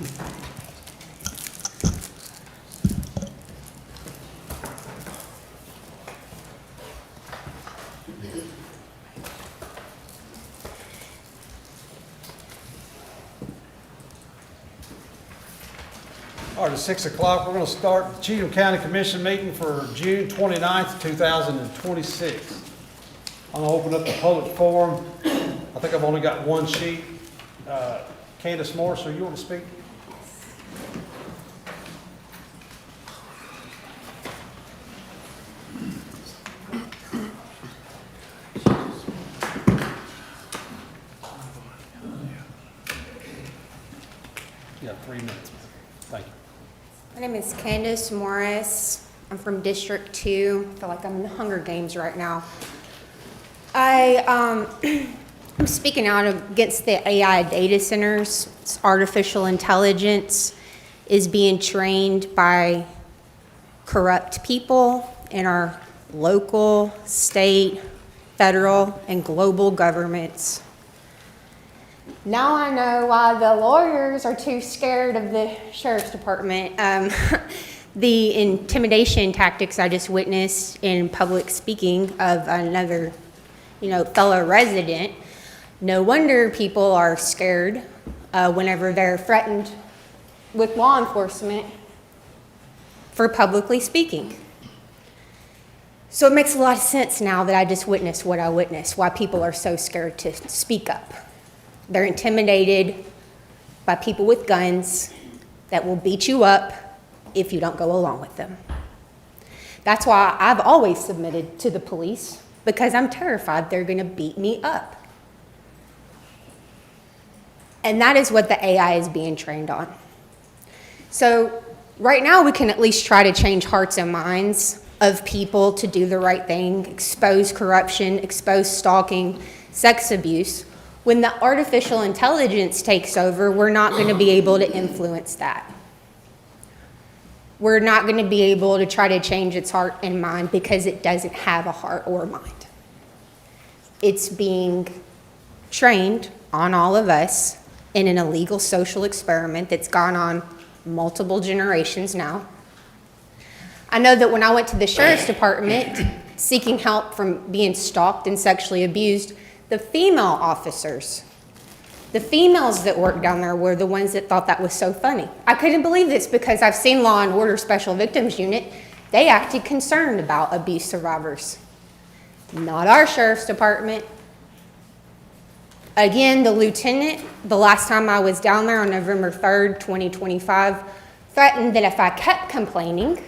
All right, at 6 o'clock, we're going to start the Cheatham County Commission meeting for June 29th, 2026. I'm going to open up the public forum. I think I've only got one sheet. Candace Morris, are you want to speak? You got 3 minutes. Thank you. My name is Candace Morris. I'm from District 2. I feel like I'm in the Hunger Games right now. I'm speaking out against the AI data centers. It's artificial intelligence is being trained by corrupt people in our local, state, federal, and global governments. Now I know why the lawyers are too scared of the sheriff's department. The intimidation tactics I just witnessed in public speaking of another, fellow resident. No wonder people are scared whenever they're threatened with law enforcement for publicly speaking. So it makes a lot of sense now that I just witnessed what I witnessed, why people are so scared to speak up. They're intimidated by people with guns that will beat you up if you don't go along with them. That's why I've always submitted to the police, because I'm terrified they're going to beat me up. And that is what the AI is being trained on. So right now we can at least try to change hearts and minds of people to do the right thing, expose corruption, expose stalking, sex abuse. When the artificial intelligence takes over, we're not going to be able to influence that. We're not going to be able to try to change its heart and mind because it doesn't have a heart or mind. It's being trained on all of us in an illegal social experiment that's gone on multiple generations now. I know that when I went to the sheriff's department seeking help from being stalked and sexually abused, the female officers, the females that worked down there were the ones that thought that was so funny. I couldn't believe this because I've seen Law and Order Special Victims Unit. They acted concerned about abuse survivors. Not our sheriff's department. Again, the lieutenant, the last time I was down there on November 3rd, 2025, threatened that if I kept complaining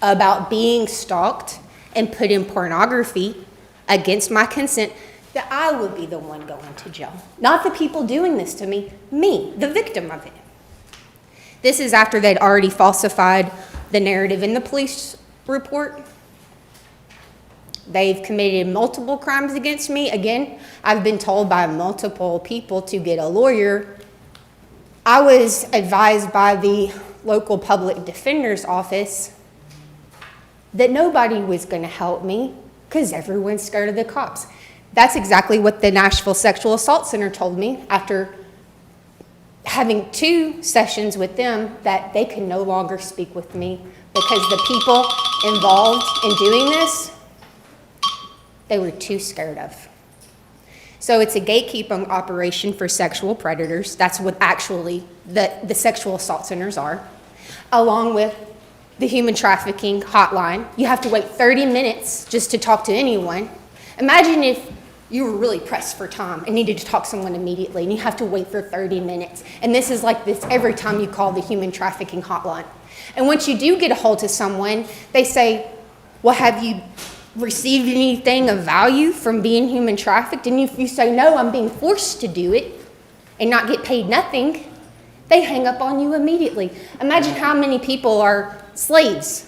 about being stalked and put in pornography against my consent, that I would be the one going to jail. Not the people doing this to me, the victim of it. This is after they'd already falsified the narrative in the police report. They've committed multiple crimes against me. Again, I've been told by multiple people to get a lawyer. I was advised by the local public defender's office that nobody was going to help me because everyone's scared of the cops. That's exactly what the Nashville Sexual Assault Center told me after having 2 sessions with them, that they could no longer speak with me because the people involved in doing this, they were too scared of. So it's a gatekeeping operation for sexual predators. That's what actually the sexual assault centers are, along with the human trafficking hotline. You have to wait 30 minutes just to talk to anyone. Imagine if you were really pressed for time and needed to talk to someone immediately, and you have to wait for 30 minutes. And this is like this every time you call the human trafficking hotline. And once you do get a hold of someone, they say, well, have you received anything of value from being human trafficked? And if you say, no, I'm being forced to do it and not get paid nothing, they hang up on you immediately. Imagine how many people are slaves,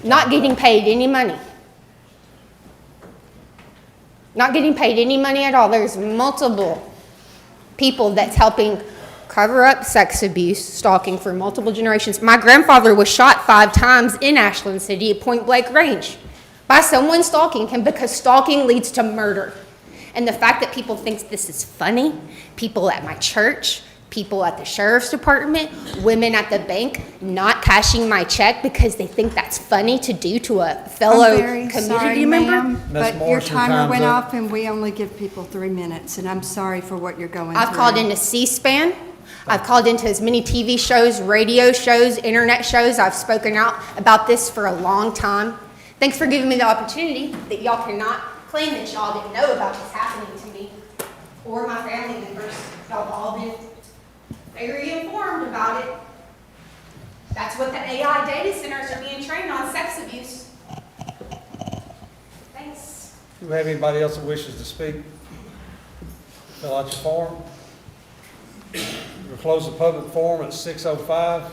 not getting paid any money. Not getting paid any money at all. There's multiple people that's helping cover up sex abuse, stalking for multiple generations. My grandfather was shot 5 times in Ashland City at point blank range by someone stalking him, because stalking leads to murder. And the fact that people think this is funny, people at my church, people at the sheriff's department, women at the bank not cashing my check because they think that's funny to do to a fellow I'm very community sorry, member. ma'am, Ms. but your Morris, your timer time's went up. off and we only give people 3 minutes, and I'm sorry for what you're going through. I've called into C-SPAN. I've called into as many TV shows, radio shows, internet shows. I've spoken out about this for a long time. Thanks for giving me the opportunity that y'all cannot claim that y'all didn't know about what's happening to me or my family members. Y'all have all been very informed about it. That's what the AI data centers are being trained on, sex abuse. Thanks. Do we have anybody else that wishes to speak? Fill out your form. We'll close the public forum at 6:05.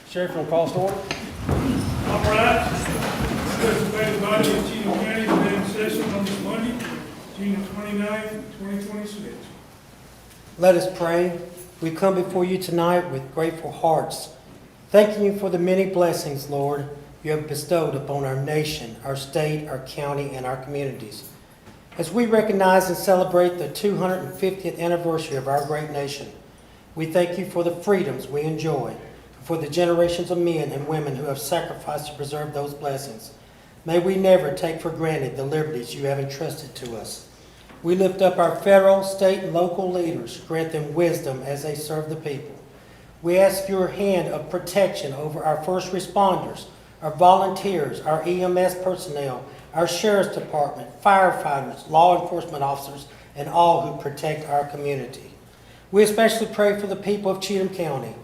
Sheriff, will call to order? All right. Special Body of Cheatham County is in session on this Monday, June 29th, 2026. Let us pray. We come before you tonight with grateful hearts, thanking you for the many blessings, Lord, you have bestowed upon our nation, our state, our county, and our communities. As we recognize and celebrate the 250th anniversary of our great nation, we thank you for the freedoms we enjoy, for the generations of men and women who have sacrificed to preserve those blessings. May we never take for granted the liberties you have entrusted to us. We lift up our federal, state, and local leaders, grant them wisdom as they serve the people. We ask your hand of protection over our first responders, our volunteers, our EMS personnel, our sheriff's department, firefighters, law enforcement officers, and all who protect our community. We especially pray for the people of Cheatham County.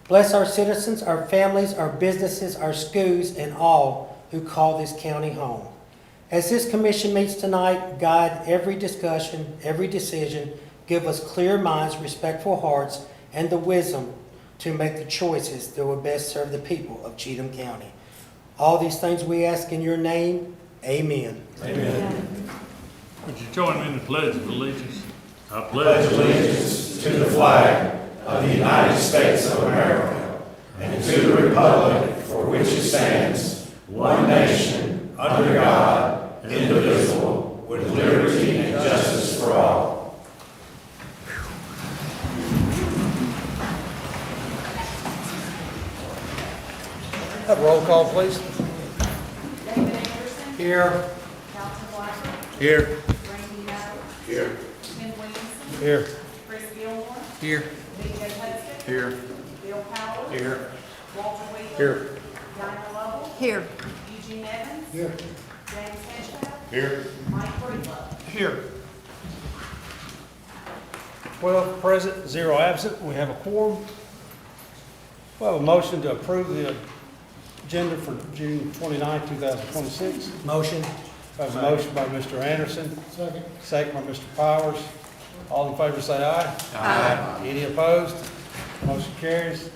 Bless our citizens, our families, our businesses, our schools, and all who call this county home. As this commission meets tonight, guide every discussion, every decision, give us clear minds, respectful hearts, and the wisdom to make the choices that will best serve the people of Cheatham County. All these things we ask in your name. Amen. Amen. Would you join me in the Pledge of Allegiance? I Pledge allegiance to the flag of the United States of America and to the republic for which it stands, one nation, under God, indivisible, with liberty and justice for all. Have a roll call, please. David Anderson. Here. Carlton Blackburn. Here. Randy Miller. Here. Ken Williamson. Here. Chris Gilmore. Here. B.J. Hudson. Here. Bill Powell. Here. Walter Wheeler. Here. Diana Lovell. Here. Eugene Evans. Here. James Hedgehoff. Here. Mike Breedlove. Here. 12 present, 0 absent. We have a quorum. We have a motion to approve the agenda for June 29, 2026. Motion. We have a motion by Mr. Anderson. Second. Second by Mr. Powers. All in favor say aye. Aye. Any opposed? Motion carries.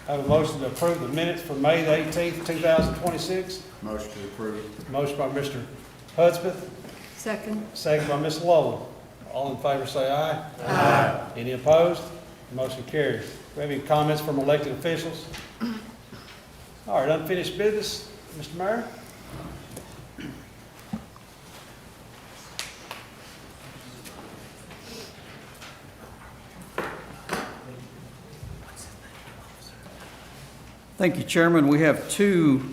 I have a motion to approve the minutes for May the 18th, 2026. Motion to approve. Motion by Mr. Hudspeth, Second. second by Ms. Lowell. All in favor say aye. Aye. Any opposed? Motion carries. Do we have any comments from elected officials? All right, unfinished business, Mr. Mayor? Thank you, Chairman. We have two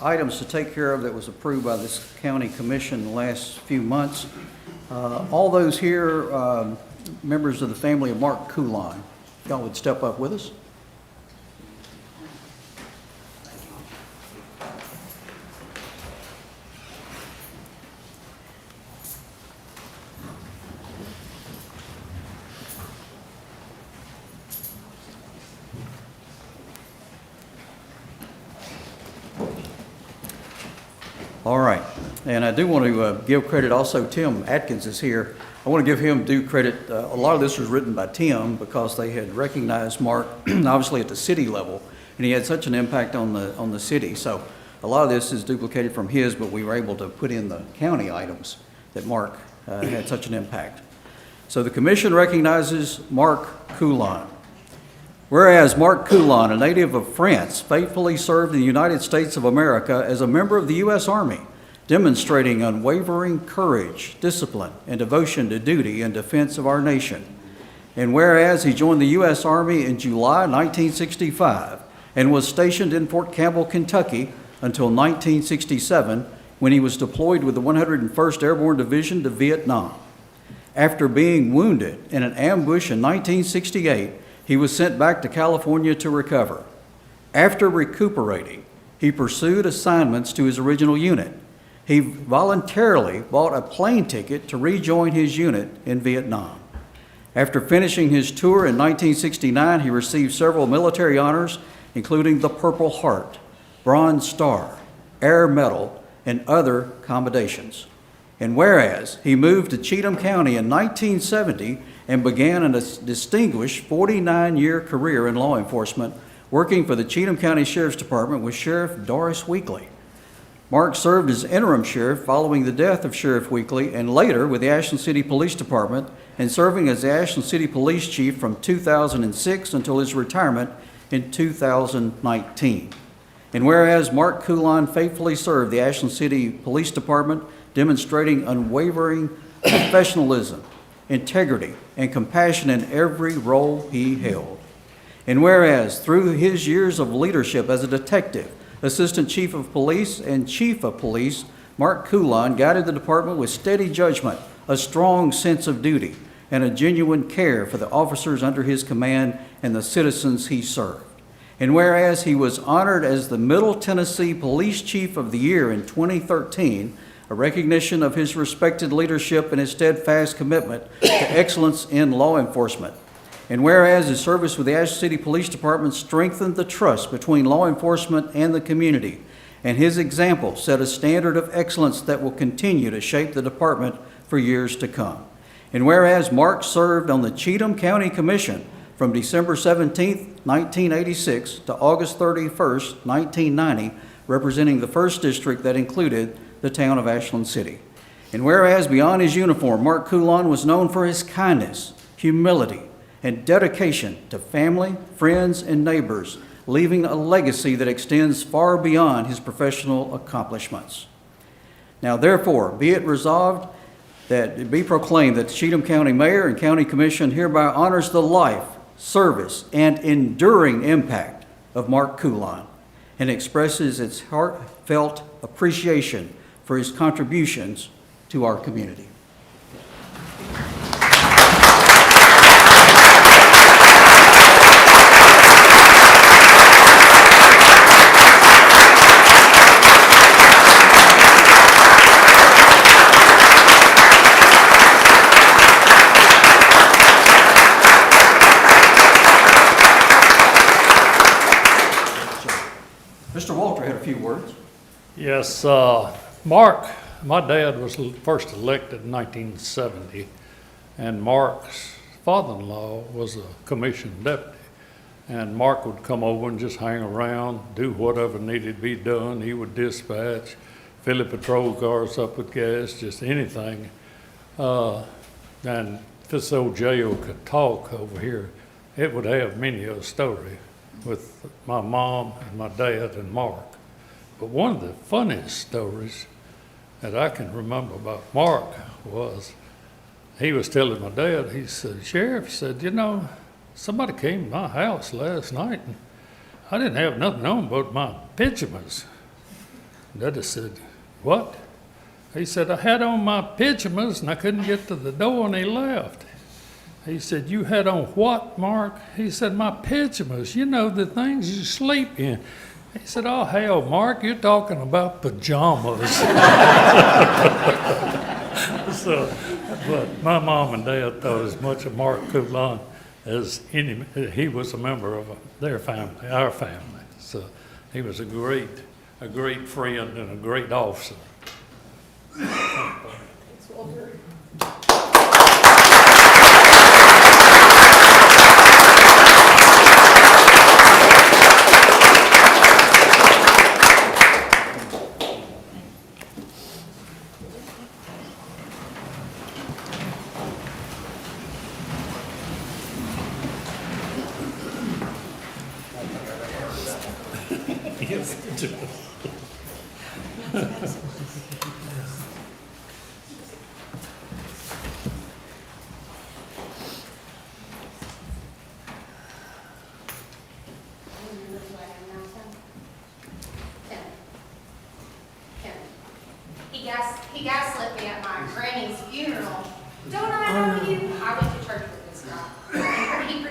items to take care of that was approved by this county commission the last few months. All those here, members of the family of Mark Coulon. If y'all would step up with us. All right, and I do want to give credit also, Tim Atkins is here. I want to give him due credit. A lot of this was written by Tim because they had recognized Mark, obviously at the city level, and he had such an impact on the city. So a lot of this is duplicated from his, but we were able to put in the county items that Mark had such an impact. So the commission recognizes Mark Coulon. Whereas Mark Coulon, a native of France, faithfully served in the United States of America as a member of the U.S. Army demonstrating unwavering courage, discipline, and devotion to duty in defense of our nation. And whereas he joined the U.S. Army in July 1965 and was stationed in Fort Campbell, Kentucky until 1967, when he was deployed with the 101st Airborne Division to Vietnam. After being wounded in an ambush in 1968, he was sent back to California to recover. After recuperating, he pursued assignments to his original unit. He voluntarily bought a plane ticket to rejoin his unit in Vietnam. After finishing his tour in 1969, he received several military honors, including the Purple Heart, Bronze Star, Air Medal, and other commendations. And whereas he moved to Cheatham County in 1970 and began a distinguished 49-year career in law enforcement, working for the Cheatham County Sheriff's Department with Sheriff Doris Weekly. Mark served as interim sheriff following the death of Sheriff Weekly and later with the Ashland City Police Department and serving as the Ashland City Police Chief from 2006 until his retirement in 2019. And whereas Mark Coulon faithfully served the Ashland City Police Department, demonstrating unwavering professionalism, integrity, and compassion in every role he held. And whereas through his years of leadership as a detective, Assistant Chief of Police, and Chief of Police, Mark Coulon guided the department with steady judgment, a strong sense of duty, and a genuine care for the officers under his command and the citizens he served. And whereas he was honored as the Middle Tennessee Police Chief of the Year in 2013, a recognition of his respected leadership and his steadfast commitment to excellence in law enforcement. And whereas his service with the Ashland City Police Department strengthened the trust between law enforcement and the community, and his example set a standard of excellence that will continue to shape the department for years to come. And whereas Mark served on the Cheatham County Commission from December 17, 1986 to August 31, 1990, representing the 1st District that included the town of Ashland City. And whereas beyond his uniform, Mark Coulon was known for his kindness, humility, and dedication to family, friends, and neighbors, leaving a legacy that extends far beyond his professional accomplishments. Now, therefore, be it resolved that it be proclaimed that the Cheatham County Mayor and County Commission hereby honors the life, service, and enduring impact of Mark Coulon and expresses its heartfelt appreciation for his contributions to our community. Mr. Walter had a few words. Yes, Mark, my dad was first elected in 1970, and Mark's father-in-law was a commissioned deputy. And Mark would come over and just hang around, do whatever needed to be done. He would dispatch, fill the patrol cars up with gas, just anything. And if this old jail could talk over here, it would have many a story with my mom and my dad and Mark. But one of the funniest stories that I can remember about Mark was he was telling my dad, he said, Sheriff said, you know, somebody came to my house last night and I didn't have nothing on but my pajamas. Daddy said, what? He said, I had on my pajamas and I couldn't get to the door, and he left. He said, you had on what, Mark? He said, my pajamas, you know, the things you sleep in. He said, oh, hell, Mark, you're talking about pajamas. But my mom and dad thought as much of Mark Coulon as any. He was a member of their family, our family. So he was a great friend and a great officer.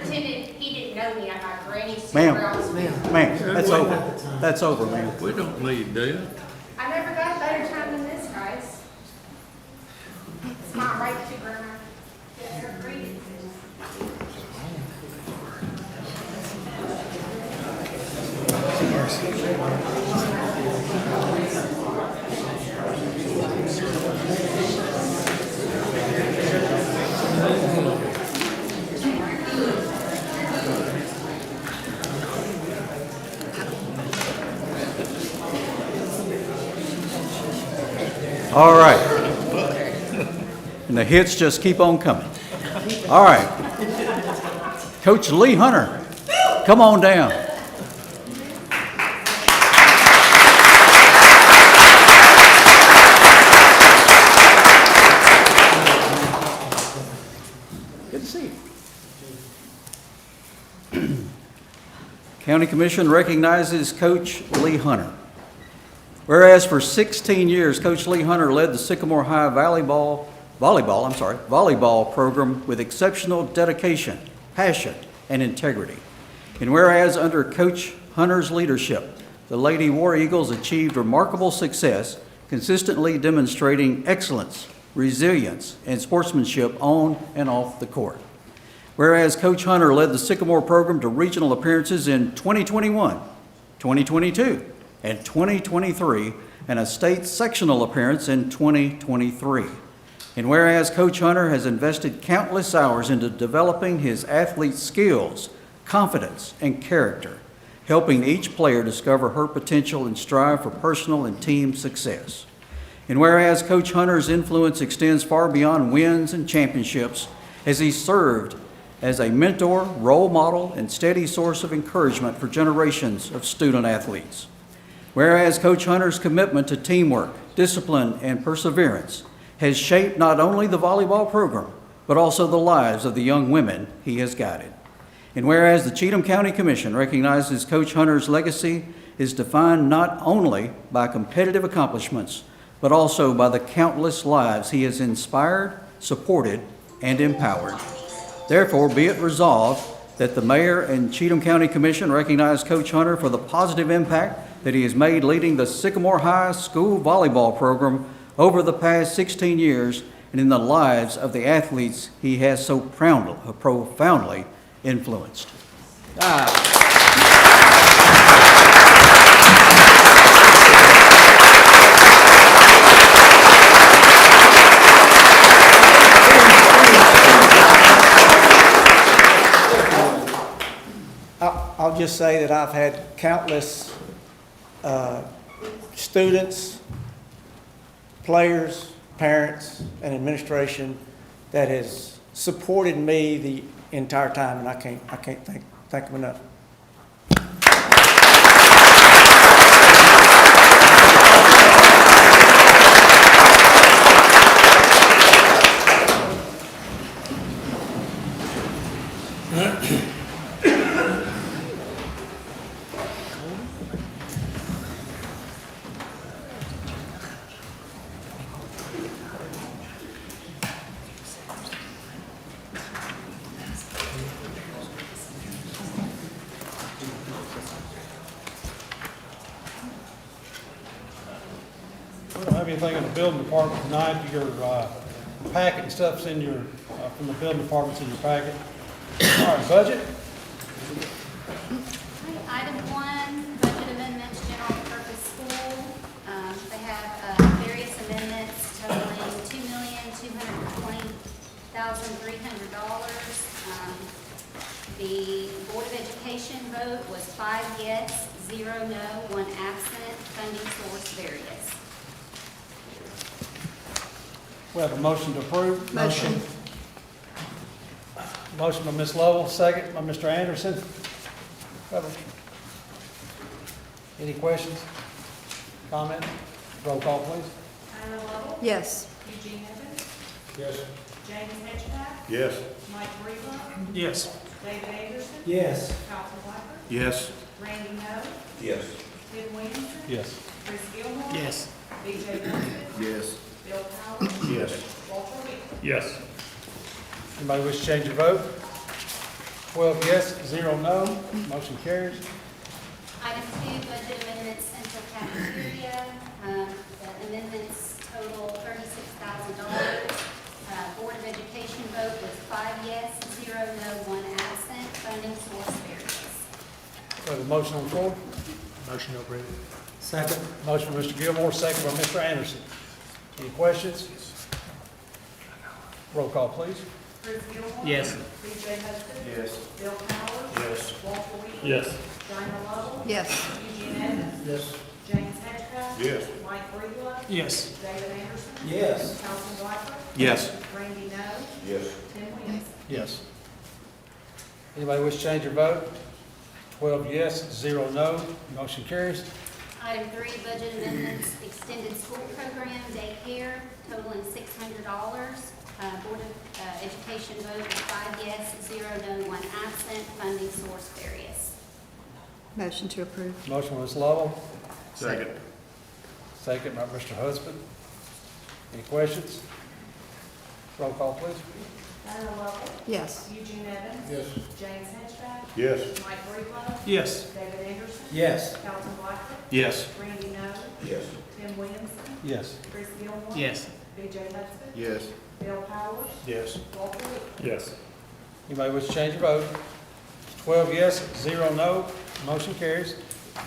pretended he didn't know me. I got granny Ma'am. super. Ma'am, that's over. That's over, ma'am. We don't need that. I never got a better time than this, guys. It's my right to grandma. Yes, sir, greetings. All right. And the hits just keep on coming. All right. Coach Lee Hunter, come on down. Good to see you. County Commission recognizes Coach Lee Hunter. Whereas for 16 years, Coach Lee Hunter led the Sycamore High volleyball program with exceptional dedication, passion, and integrity. And whereas under Coach Hunter's leadership, the Lady War Eagles achieved remarkable success, consistently demonstrating excellence, resilience, and sportsmanship on and off the court. Whereas Coach Hunter led the Sycamore program to regional appearances in 2021, 2022, and 2023, and a state sectional appearance in 2023. And whereas Coach Hunter has invested countless hours into developing his athlete's skills, confidence, and character, helping each player discover her potential and strive for personal and team success. And whereas Coach Hunter's influence extends far beyond wins and championships, as he served as a mentor, role model, and steady source of encouragement for generations of student athletes. Whereas Coach Hunter's commitment to teamwork, discipline, and perseverance has shaped not only the volleyball program, but also the lives of the young women he has guided. And whereas the Cheatham County Commission recognizes Coach Hunter's legacy is defined not only by competitive accomplishments, but also by the countless lives he has inspired, supported, and empowered. Therefore, be it resolved that the Mayor and Cheatham County Commission recognize Coach Hunter for the positive impact that he has made leading the Sycamore High School volleyball program over the past 16 years and in the lives of the athletes he has so profoundly influenced. I'll just say that I've had countless students, players, parents, and administration that has supported me the entire time, and I can't thank them enough. We don't have anything in the building department tonight. Your packet and stuff's in your, from the building department's in your packet. All right, budget. Item 1, budget amendments, general purpose school. They have various amendments totaling $2,220,300. The Board of Education vote was 5 yes, 0 no, 1 absent. Funding source various. We have a motion to approve. Motion. Motion by Ms. Lovell, second by Mr. Anderson. Any questions? Comment? Roll call, please. Dinah Lovell. Yes. Eugene Evans. Yes. James Hedgepath. Yes. Mike Brewer. Yes. David Anderson. Yes. Carlton Blackford. Yes. Randy Moe. Yes. Tim Williamson. Yes. Chris Gilmore. Yes. B.J. Logan. Yes. Bill Powers. Yes. Walter Weaver. Yes. Anybody wish to change your vote? 12 yes, 0 no. Motion carries. Item 2, budget amendments, central cafeteria. The amendments total $36,000. Board of Education vote was 5 yes, 0 no, 1 absent. Funding source various. We have a motion on the floor. Motion to approve. Second. Motion by Mr. Gilmore, second by Mr. Anderson. Any questions? Roll call, please. Chris Gilmore. Yes. B.J. Hudson. Yes. Bill Powers. Yes. Walter Weaver. Yes. Dinah Lovell. Yes. Eugene Evans. Yes. James Hedgecock. Yes. Mike Breedlove. Yes. David Anderson. Yes. Calvin White. Yes. Randy No. Yes. Tim Williamson. Yes. Anybody wish to change your vote? 12 yes, 0 no. Motion carries. Item 3, budget amendments, extended school program, daycare, totaling $600. Board of Education vote was 5 yes, 0 no, 1 absent. Funding source various. Motion to approve. Motion by Ms. Lovell, Second. second by Mr. Husband. Any questions? Roll call, please. Dinah Lovell. Yes. Eugene Evans. Yes. James Hedgecock. Yes. Mike Breedlove. Yes. David Anderson. Yes. Calvin White. Yes. Randy No. Yes. Tim Williamson. Yes. Chris Gilmore. Yes. B.J. Hudson. Yes. Bill Powers. Yes. Walter Weaver. Yes. Anybody wish to change your vote? 12 yes, 0 no. Motion carries.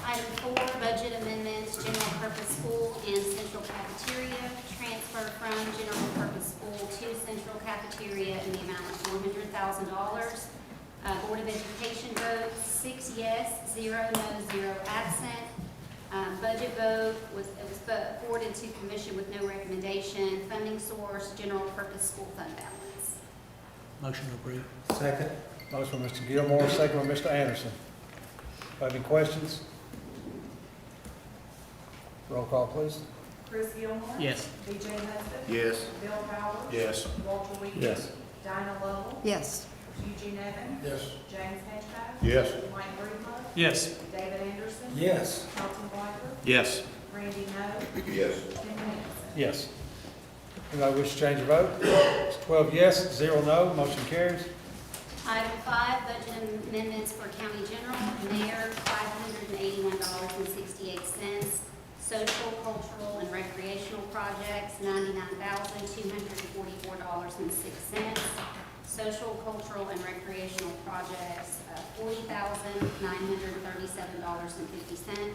Item 4, budget amendments, general purpose school and central cafeteria. Transfer from general purpose school to central cafeteria in the amount of $400,000. Board of Education vote, 6 yes, 0 no, 0 absent. Budget vote was forwarded to commission with no recommendation. Funding source, general purpose school fund balance. Motion to approve. Second. Motion by Mr. Gilmore, second by Mr. Anderson. Have any questions? Roll call, please. Chris Gilmore. Yes. B.J. Hudson. Yes. Bill Powers. Yes. Walter Weaver. Yes. Dinah Lovell. Yes. Eugene Evans. Yes. James Hedgecock. Yes. Mike Breedlove. Yes. David Anderson. Yes. Calvin White. Yes. Randy No. Yes. Tim Williamson. Yes. Anybody wish to change your vote? It's 12 yes, 0 no. Motion carries. Item 5, budget amendments for county general, mayor, $581.68. Social, cultural, and recreational projects, $99,244.06. Social, cultural, and recreational projects, $40,937.50.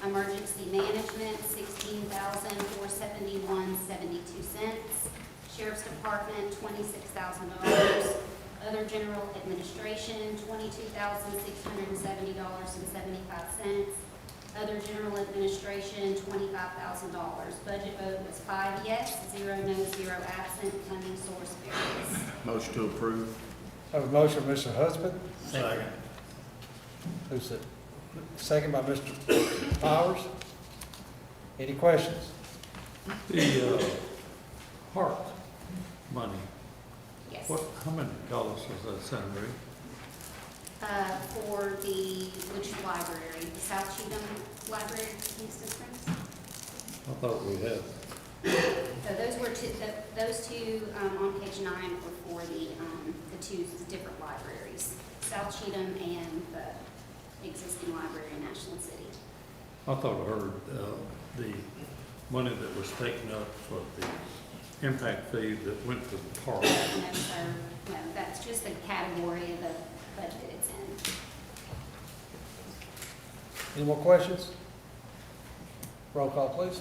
Emergency management, $16,471.72. Sheriff's Department, $26,000. Other general administration, $22,670.75. Other general administration, $25,000. Budget vote was 5 yes, 0 no, 0 absent. Funding source various. Motion to approve. Have a motion by Mr. Husband. Second. Who's it? Second by Mr. Powers. Any questions? The park money, Yes. how many dollars was that, Senator? For which library? The South Cheatham Library, Kingston Springs? I thought we had. So those were those two on page 9 were for the two different libraries, South Cheatham and the existing library in Ashland City. I thought I heard the money that was taken up for the impact fee that went to the park. No, sir, no, that's just the category of the budget it's in. Any more questions? Roll call, please.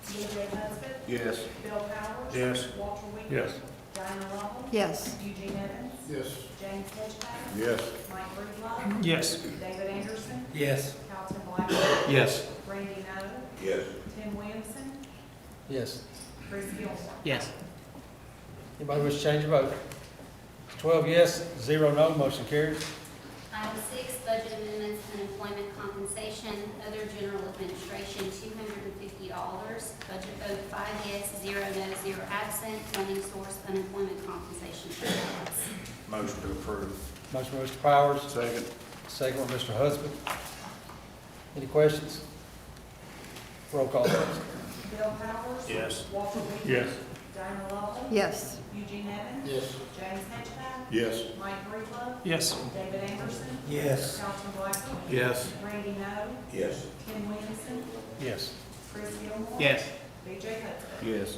B.J. Hudson. Yes. Bill Powers. Yes. Walter Weaver. Yes. Dinah Lovell. Yes. Eugene Evans. Yes. James Hedgecock. Yes. Mike Breedlove. Yes. David Anderson. Yes. Calvin White. Yes. Randy No. Yes. Tim Williamson. Yes. Chris Gilmore. Yes. Anybody wish to change your vote? 12 yes, 0 no. Motion carries. Item 6, budget amendments, unemployment compensation, other general administration, $250. Budget vote 5 yes, 0 no, 0 absent. Funding source, unemployment compensation balance. Motion to approve. Motion by Mr. Powers, Second. second by Mr. Husband. Any questions? Roll call, please. Bill Powers. Yes. Walter Weaver. Yes. Dinah Lovell. Yes. Eugene Evans. Yes. James Hedgehouse. Yes. Mike Breedlove. Yes. David Anderson. Yes. Carlton Blackford. Yes. Randy Noe. Yes. Tim Williamson. Yes. Chris Gilmore. Yes. BJ Hudson. Yes.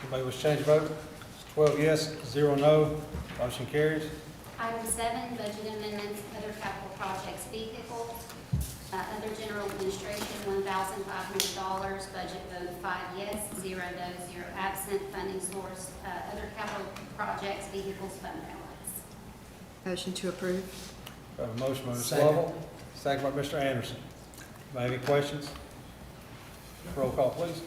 Anybody wish to change your vote? 12 yes, 0 no, motion carries. Item 7, budget amendments, other capital projects, vehicles. Other general administration, $1,500. Budget vote 5 yes, 0 no, 0 absent. Funding source, other capital projects, vehicles, fund balance. Motion to approve. We have a motion by Ms. Second. Lovell, second by Mr. Anderson. Anybody have any questions? Roll call, please.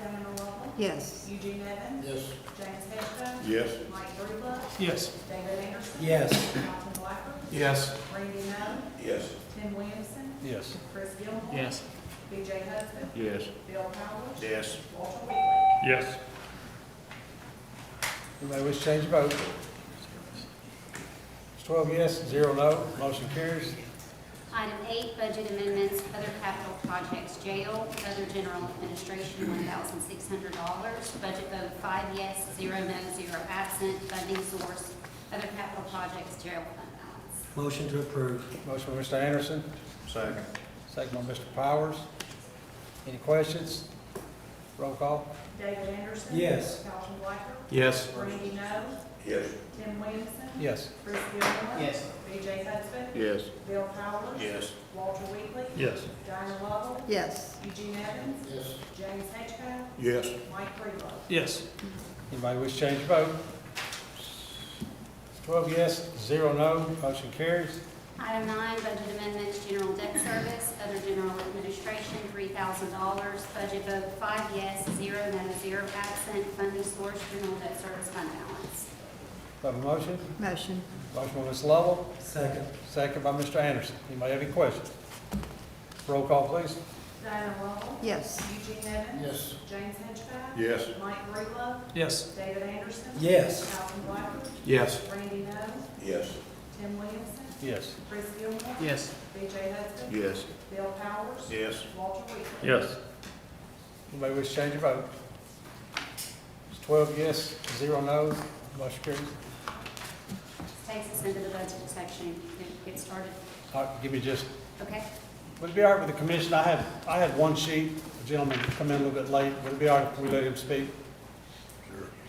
Diana Lovell. Yes. Eugene Evans. Yes. James Hedgehouse. Yes. Mike Breedlove. Yes. David Anderson. Yes. Carlton Blackford. Yes. Randy Noe. Yes. Tim Williamson. Yes. Chris Gilmore. Yes. BJ Hudson. Yes. Bill Powers. Yes. Walter Wheatley. Yes. Anybody wish to change your vote? It's 12 yes, 0 no, motion carries. Item 8, budget amendments, other capital projects, jail, other general administration, $1,600. Budget vote 5 yes, 0 no, 0 absent. Funding source, other capital projects, jail fund balance. Motion to approve. Motion by Mr. Anderson, Second. second by Mr. Powers. Any questions? Roll call. David Anderson. Yes. Carlton Blackford. Yes. Randy Noe. Yes. Tim Williamson. Yes. Chris Gilmore. Yes. BJ Hudson. Yes. Bill Powers. Yes. Walter Wheatley. Yes. Diana Lovell. Yes. Eugene Evans. Yes. James Hedgehouse. Yes. Mike Breedlove. Yes. Anybody wish to change your vote? 12 yes, 0 no, motion carries. Item 9, budget amendments, general debt service, other general administration, $3,000. Budget vote 5 yes, 0 no, 0 absent. Funding source, general debt service fund balance. Do I have a motion? Motion. Motion by Ms. Lovell, Second. second by Mr. Anderson. Anybody have any questions? Roll call, please. Diana Lovell. Yes. Eugene Evans. Yes. James Hedgehouse. Yes. Mike Breedlove. Yes. David Anderson. Yes. Carlton Blackford. Yes. Randy Noe. Yes. Tim Williamson. Yes. Chris Gilmore. Yes. BJ Hudson. Yes. Bill Powers. Yes. Walter Wheatley. Yes. Anybody wish to change your vote? It's 12 yes, 0 no, motion carries. This takes us into the budget section. Get started. All right, give me just, Okay? would it be all right with the commission? I had one sheet, the gentleman come in a little bit late. Would it be all right if we let him speak?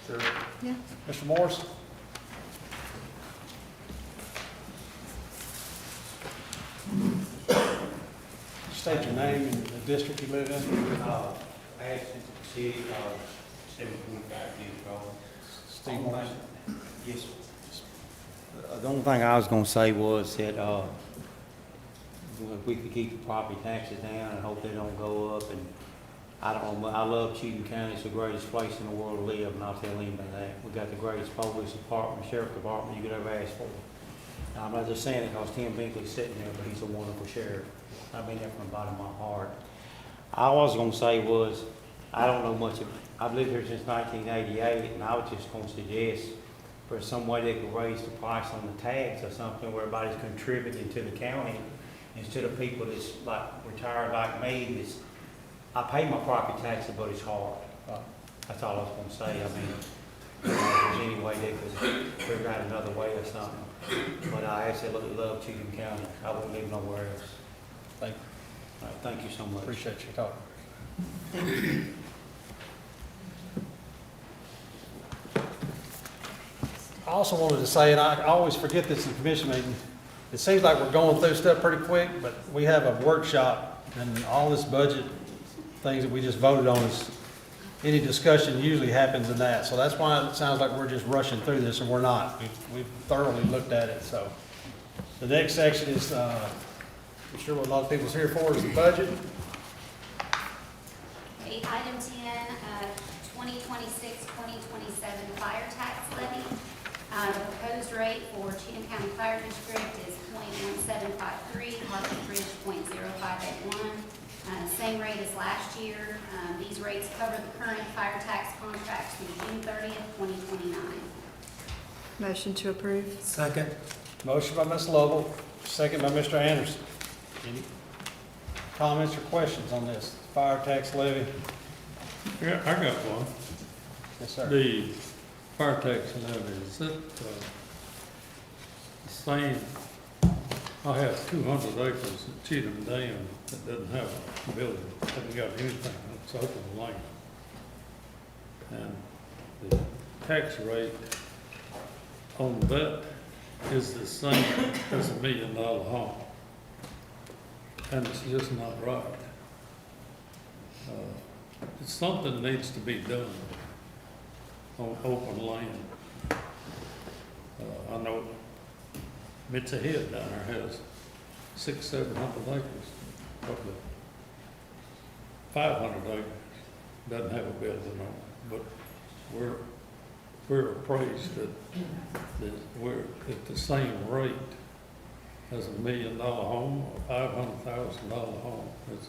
Sure. Sure. Yeah. Mr. Morris? State your name and the district you live in. Ashton City, 725 years old. Steve Morris. Yes. The only thing I was gonna say was that, if we could keep the property taxes down and hope they don't go up, and I don't know, I love Cheatham County, it's the greatest place in the world to live, and I'll tell anybody that. We got the greatest police department, sheriff department you could ever ask for. Now, I'm not just saying it because Tim Binkley's sitting there, but he's a wonderful sheriff. I mean that from the bottom of my heart. I was gonna say was, I don't know much of, I've lived here since 1988, and I was just gonna suggest for some way they could raise the price on the tax or something where everybody's contributing to the county instead of people that's like retired like me, that's, I pay my property taxes, but it's hard. That's all I was gonna say. I mean, if there's any way they could figure out another way or something. But I absolutely love Cheatham County. I wouldn't live nowhere else. Thank you. All right, thank you so much. Appreciate you talking. Thank you. I also wanted to say, and I always forget this in commission meeting, it seems like we're going through stuff pretty quick, but we have a workshop, and all this budget things that we just voted on is, any discussion usually happens in that. So that's why it sounds like we're just rushing through this, and we're not. We've thoroughly looked at it, so. The next section is, I'm sure what a lot of people's here for is the budget. Okay, item 10, 2026, 2027 fire tax levy. The proposed rate for Cheatham County Fire District is .1753, Hartford Bridge .0581. Same rate as last year. These rates cover the current fire tax contracts through June 30th, 2029. Motion to approve. Second. Motion by Ms. Lovell, second by Mr. Anderson. Any comments or questions on this fire tax levy? Yeah, I got one. Yes, sir. The fire tax levy, is it, the same? I have 200 acres at Cheatham Dam that doesn't have a building, hasn't got anything, it's open land. And the tax rate on that is the same as $1 million home. And it's just not right. It's something that needs to be done on open land. I know Mitzi Head down there has 600-700 acres, probably 500 acres, doesn't have a building on it, but we're appraised that we're at the same rate as $1 million home or $500,000 home. It's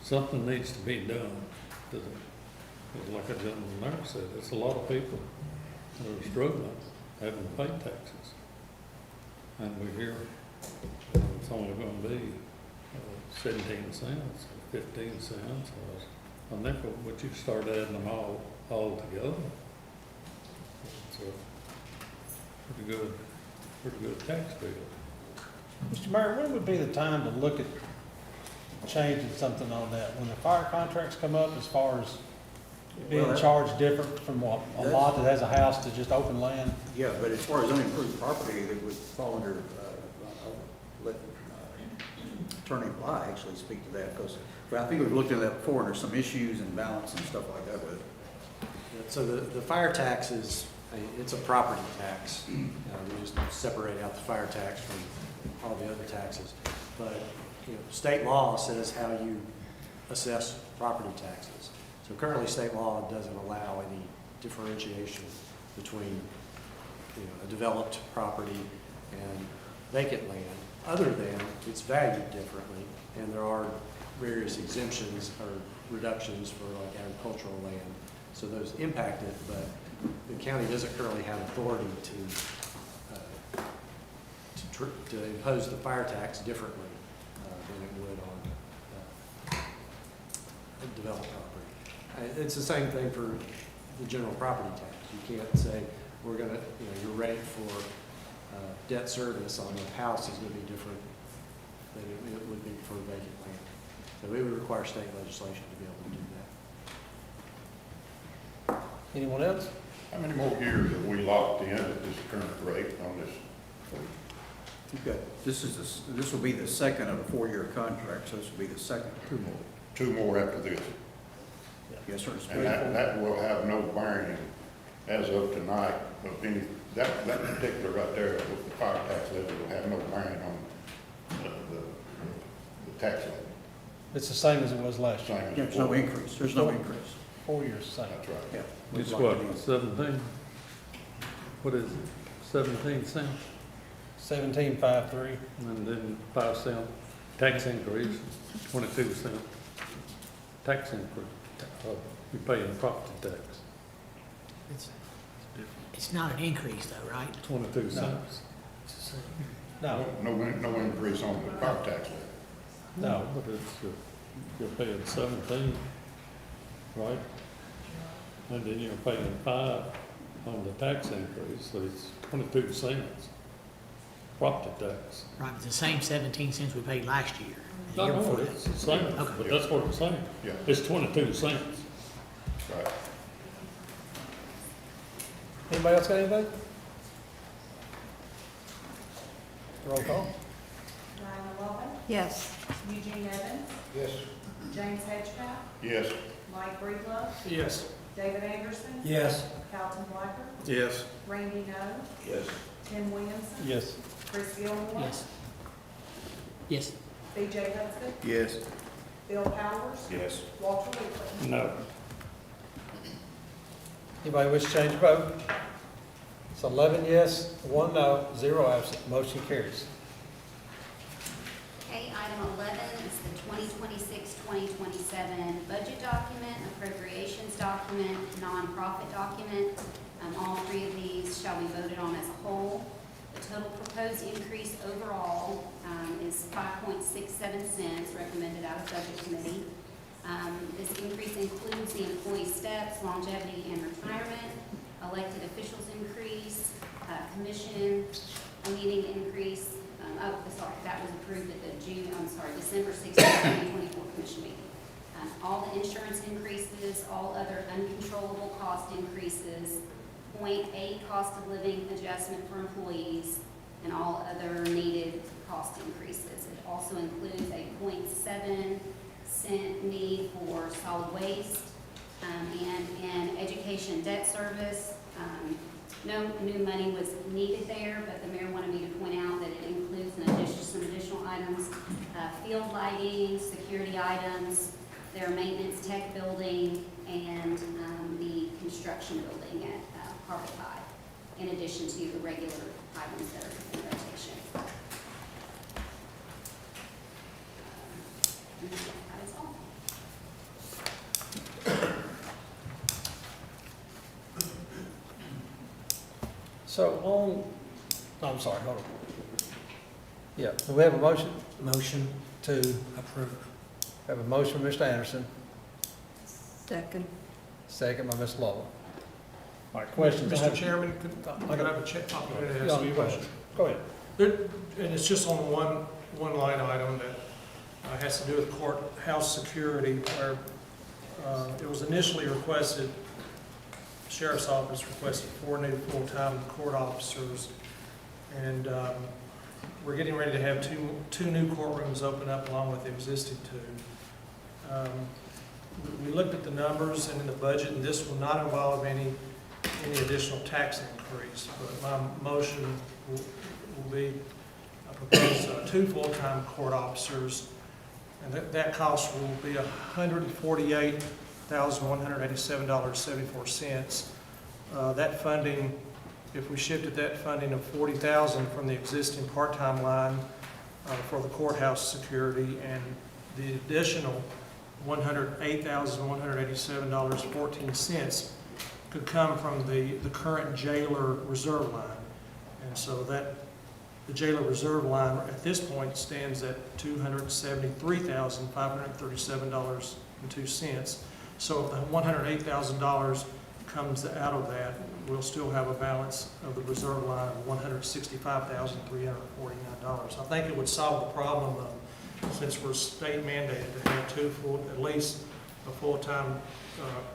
something needs to be done. Like a gentleman there said, it's a lot of people that are struggling having to pay taxes. And we hear it's only going to be 17 cents, 15 cents, or a nickel, but you start adding them all together. It's a pretty good tax bill. Mr. Mayor, when would be the time to look at changing something on that? When the fire contracts come up, as far as being Well, charged different from what, a lot that has a house to just open land? Yeah, but as far as unimproved property, it would fall under, let Attorney Bly actually speak to that, because I think we've looked at that before, and there's some issues and balance and stuff like that with it. So the fire tax is, it's a property tax. We just separate out the fire tax from all the other taxes. But, state law says how you assess property taxes. So currently, state law doesn't allow any differentiation between, a developed property and vacant land, other than it's valued differently, and there are various exemptions or reductions for like agricultural land. So those impact it, but the county doesn't currently have authority to impose the fire tax differently than it would on developed property. It's the same thing for the general property tax. You can't say we're going to, your rate for debt service on a house is going to be different than it would be for vacant land. So it would require state legislation to be able to do that. Anyone else? How many more years have we locked in at this current rate on this? You've got, this will be the second of a 4-year contract, so this will be the second, 2 more. 2 more after this? Yes, sir. And that will have no bearing as of tonight of any, that particular right there with the fire tax levy will have no bearing on the tax levy. It's the same as it was last year. Same as There's no before. increase, there's no increase. 4 years, same. That's right. Yeah. It's what, 17? What is it, 17 cents? 17.53. And then 5 cent tax increase, 22 cent tax increase. You pay in property tax, It's not an increase though, right? 22 cents. No, No increase on the fire tax levy. no. But it's, you're paying 17, right? And then you're paying 5 on the tax increase, so it's 22 cents property tax. Right, it's the same 17 cents we paid last year. The year No, before it's that. the same, Okay. but that's what it's saying. Yeah. It's 22 cents. Right. Anybody else got anything? Roll call. Diana Lovin, Yes. Eugene Evans, Yes. James Hedgecock, Yes. Mike Breedlove, Yes. David Anderson, Yes. Carlton Blacker, Yes. Randy No, Yes. Tim Williamson, Yes. Chris Gilmore, Yes. Yes. B.J. Hudson, Yes. Bill Powers, Yes. Walter Weaver. No. Anybody wish to change your vote? It's 11 yes, 1 no, 0 absent. Motion carries. Okay, item 11 is the 2026-2027 budget document, appropriations document, nonprofit document. All 3 of these shall be voted on as a whole. The total proposed increase overall is 5.67 cents, recommended out of budget committee. This increase includes the employee steps, longevity, and retirement, elected officials increase, commission meeting increase. That was approved at the December 16, 2024 commission meeting. All the insurance increases, all other uncontrollable cost increases, 0.8 cost of living adjustment for employees, and all other needed cost increases. It also includes a 0.7 cent need for solid waste, and in education debt service. No new money was needed there, but the mayor wanted me to point out that it includes some additional items, field lighting, security items, their maintenance tech building, and the construction building at Harbor 5, in addition to the regular items that are in rotation. That is all. So I'm sorry, hold on. Yeah, do we have a motion Motion to, approved. have a motion from Mr. Anderson, Second. second by Ms. Lowell. All right, questions? Mr. Chairman, could I have a opportunity to ask you a question? Go ahead. And it's just on one line item that has to do with courthouse security, where it was initially requested, Sheriff's Office requested 4 new full-time court officers, and we're getting ready to have two new courtrooms open up along with the existing 2. We looked at the numbers and in the budget, and this will not involve any additional tax increase, but my motion will be propose 2 full-time court officers, and that cost will be $148,187.74. That funding, if we shifted that funding of $40,000 from the existing part-time line for the courthouse security, and the additional $108,187.14 could come from the current jailer reserve line. And so that the jailer reserve line at this point stands at $273,537.02. So if the $108,000 comes out of that, we'll still have a balance of the reserve line of $165,349. I think it would solve the problem of, since we're state mandated to have at least a full-time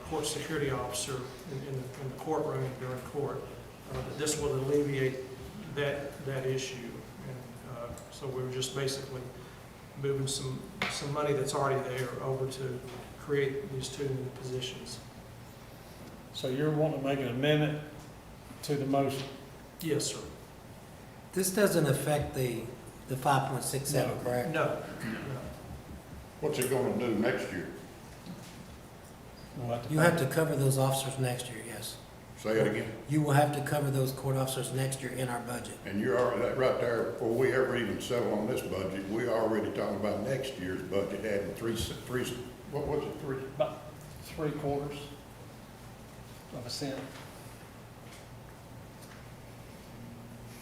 court security officer in the courtroom during court. This will alleviate that issue. And so we're just basically moving some money that's already there over to create these 2 new positions. So you're wanting to make an amendment to the motion? Yes, sir. This doesn't affect the 5.67, correct? No. What's it gonna do next year? You have to cover those officers next year, yes. Say it again. You will have to cover those court officers next year in our budget. And you're already, that right there, before we ever even settle on this budget, we're already talking about next year's budget, adding three, what was it, 3? About 3/4%.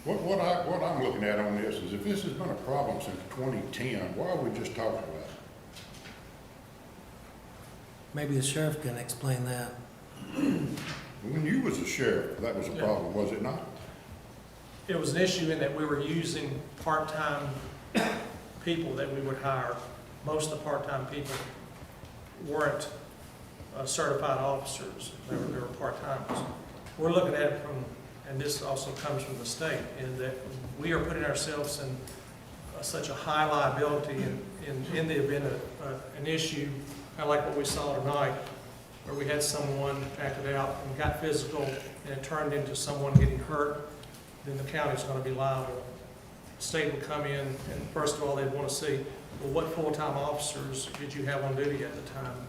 What I'm looking at on this is, if this has been a problem since 2010, why are we just talking about it? Maybe the sheriff can explain that. When you was a sheriff, that was a problem, was it not? It was an issue in that we were using part-time people that we would hire. Most of the part-time people weren't certified officers. They were part-timers. We're looking at it from, and this also comes from the state, in that we are putting ourselves in such a high liability in the event of an issue, kind of like what we saw tonight, where we had someone acted out and got physical, and it turned into someone getting hurt, then the county's going to be liable. The state would come in, and first of all, they'd want to see, well, what full-time officers did you have on duty at the time?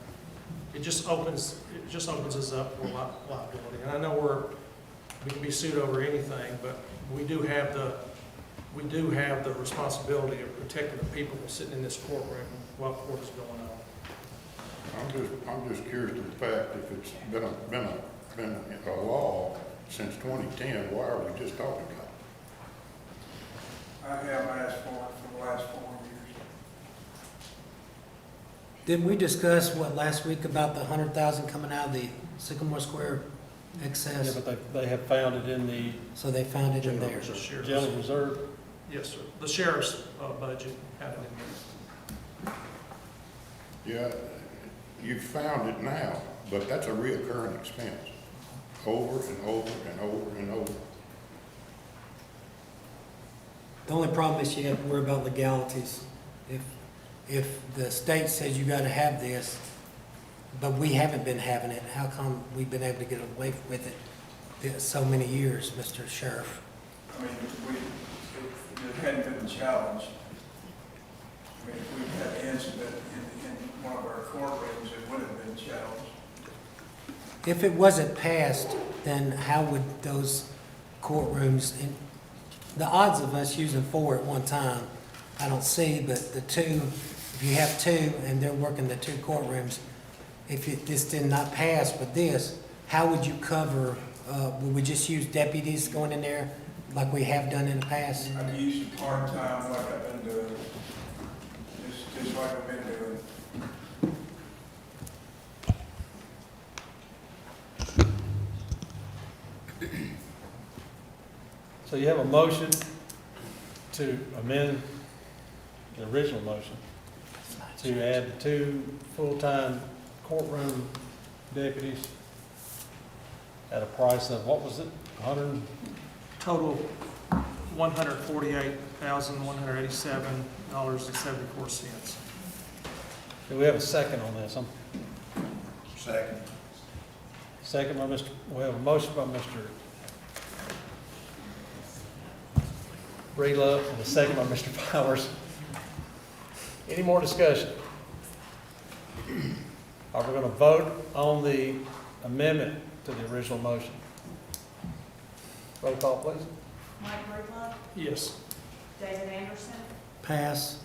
It just opens us up for liability. And I know we can be sued over anything, but we do have the responsibility of protecting the people sitting in this courtroom while court is going on. I'm just curious to the fact, if it's been a law since 2010, why are we just talking about it? I have asked for it for the last 4 years. Didn't we discuss, last week about the 100,000 coming out of the Sycamore Square Yeah, excess? but they have found it in the So they found it in there. The sheriff's- general reserve. Yes, sir. The sheriff's budget had it in there. Yeah, you found it now, but that's a reoccurring expense, over and over and over and over. The only problem is you have to worry about legalities. If the state says you gotta have this, but we haven't been having it, how come we've been able to get away with it so many years, Mr. Sheriff? I mean, it hadn't been challenged. I mean, if we had an incident in one of our courtrooms, it would have been challenged. If it wasn't passed, then how would those courtrooms, the odds of us using 4 at one time, I don't see, but the 2, if you have 2 and they're working the 2 courtrooms, if this did not pass with this, how would you cover, would we just use deputies going in there like we have done in the past? I've used it part-time like I've been doing, just like I've been doing. So you have a motion to amend the original motion to add the 2 full-time courtroom deputies at a price of, what was it, 100? Total $148,187.74. Do we have a second on this? Second. Second by Mr., we have a motion by Mr. Breedlove and a second by Mr. Powers. Any more discussion? Are we going to vote on the amendment to the original motion? Roll call, please. Mike Breedlove, Yes. David Anderson, Pass.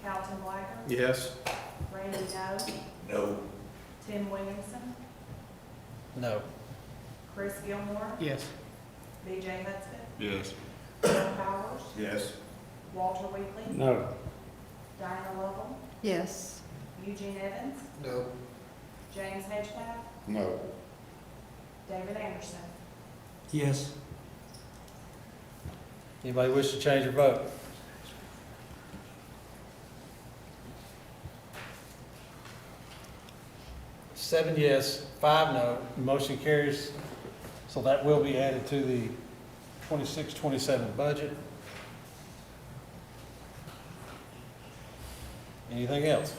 Carlton Blacker, Yes. Randy No, No. Tim Williamson, No. Chris Gilmore, Yes. B.J. Hudson, Yes. Bill Powers, Yes. Walter Weekly, No. Diana Lovell, Yes. Eugene Evans, No. James Hedgehoff, No. David Anderson. Yes. Anybody wish to change your vote? Seven yes, 5 no, motion carries. So that will be added to the 26-27 budget. Anything else?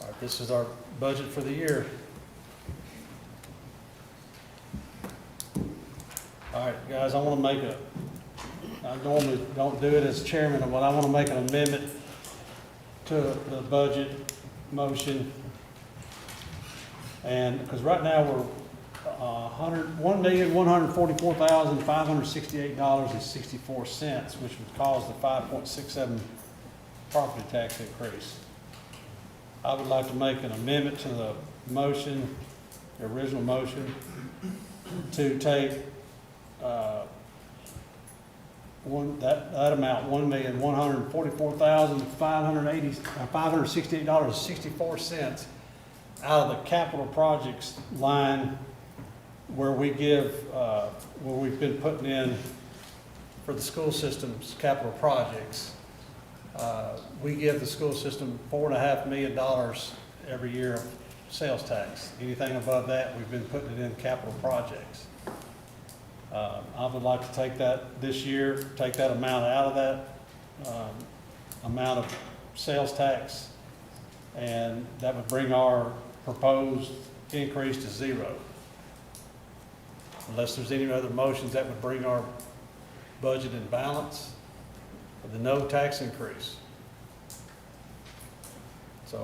All right, this is our budget for the year. All right, guys, I want to make I normally don't do it as chairman, but I want to make an amendment to the budget motion. And, because right now we're $1,144,568.64, which would cause the 5.67 property tax increase. I would like to make an amendment to the motion, the original motion, to take that amount, $1,144,568.64 out of the capital projects line where we give, where we've been putting in for the school system's capital projects. We give the school system $4.5 million every year of sales tax. Anything above that, we've been putting it in capital projects. I would like to take that this year, take that amount out of that amount of sales tax, and that would bring our proposed increase to 0. Unless there's any other motions, that would bring our budget in balance with the no tax increase. So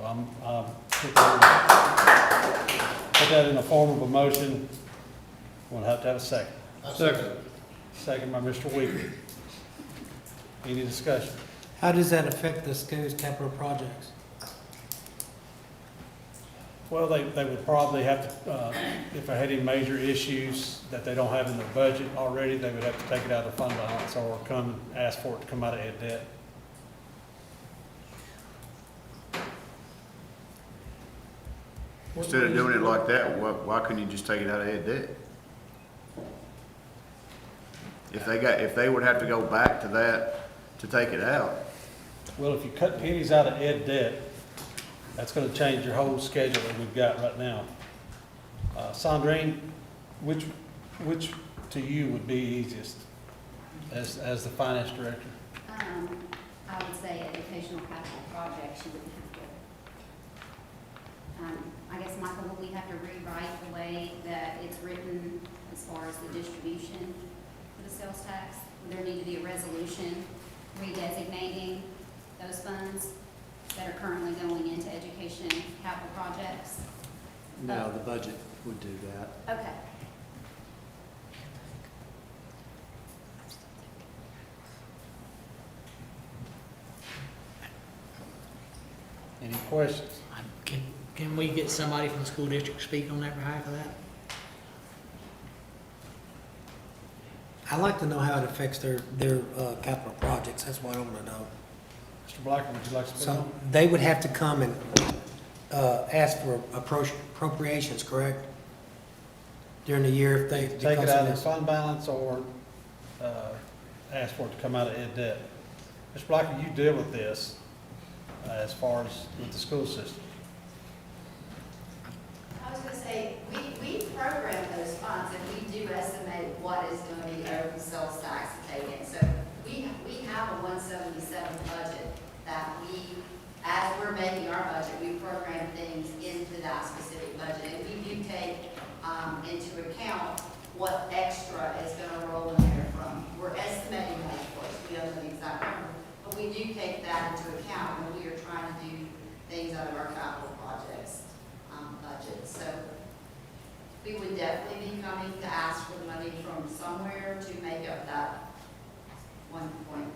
put that in the form of a motion. We'll have to have a second. Second. Second by Mr. Weaver. Any discussion? How does that affect the school's capital projects? Well, they would probably have to, if they had any major issues that they don't have in their budget already, they would have to take it out of the fund balance or come and ask for it to come out of ed debt. Instead of doing it like that, why couldn't you just take it out of ed debt? If they would have to go back to that to take it out, Well, if you cut pennies out of ed debt, that's gonna change your whole schedule that we've got right now. Sandrine, which to you would be easiest as the finance director? I would say educational capital projects, you wouldn't have to. I guess, Michael, would we have to rewrite the way that it's written as far as the distribution for the sales tax? Would there need to be a resolution redesignating those funds that are currently going into education capital projects? No, the budget would do that. Okay. Any questions? Can we get somebody from the school district to speak on that behalf of that? I'd like to know how it affects their capital projects. That's what I want to know. Mr. Blacker, would you like to speak So on? they would have to come and ask for appropriations, correct? During the year if they. Take it because out of of the this. fund balance or ask for it to come out of ed debt. Mr. Blacker, you deal with this as far as with the school system. I was gonna say, we program those funds and we do estimate what is gonna be over the sales tax to take in. So we have a 177 budget that as we're making our budget, we program things into that specific budget. And we do take into account what extra is gonna roll in there from. We're estimating that, of course, we don't know the exact number, but we do take that into account when we are trying to do things out of our capital projects budget. So we would definitely be coming to ask for the money from somewhere to make up that 1.4 million.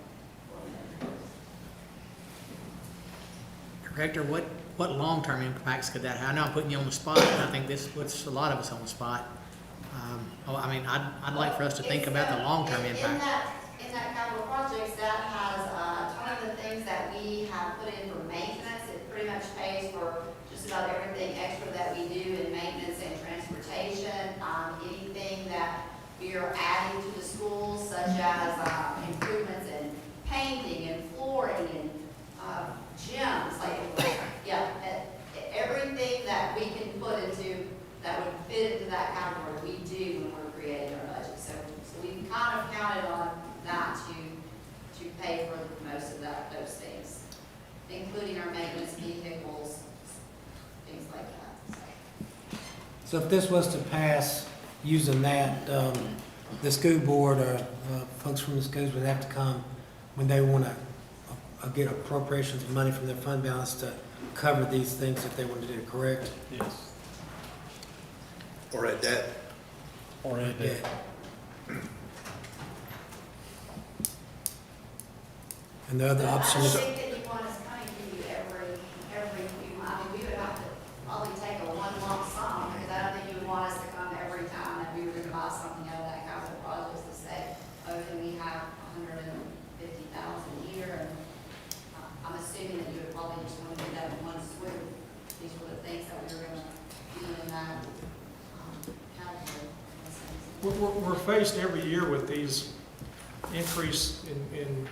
Director, what long-term impacts could that have? I know I'm putting you on the spot, and I think this puts a lot of us on the spot. I'd like for us to think about the long-term impact. In that capital projects, that has a ton of the things that we have put in for maintenance. It pretty much pays for just about everything extra that we do in maintenance and transportation. Anything that we are adding to the schools, such as improvements in painting and flooring and gyms, everything that we can put into, that would fit into that category, we do when we're creating our budget. So we've kind of counted on that to pay for most of those things, including our maintenance vehicles, things like that. So if this was to pass using that, the school board or folks from the schools would have to come when they want to get appropriations of money from their fund balance to cover these things that they want to do, correct? Yes. or at that, Or ed debt. And the other option I is, think that you want us coming to you every few months. We would have to probably take a one lump sum, because I don't think you would want us to come every time that we were gonna buy something out of that capital project to say, oh, then we have $150,000 a year. And I'm assuming that you would probably just want to do that in one swoop. These were the things that we were gonna do in that category. We're faced every year with these increase in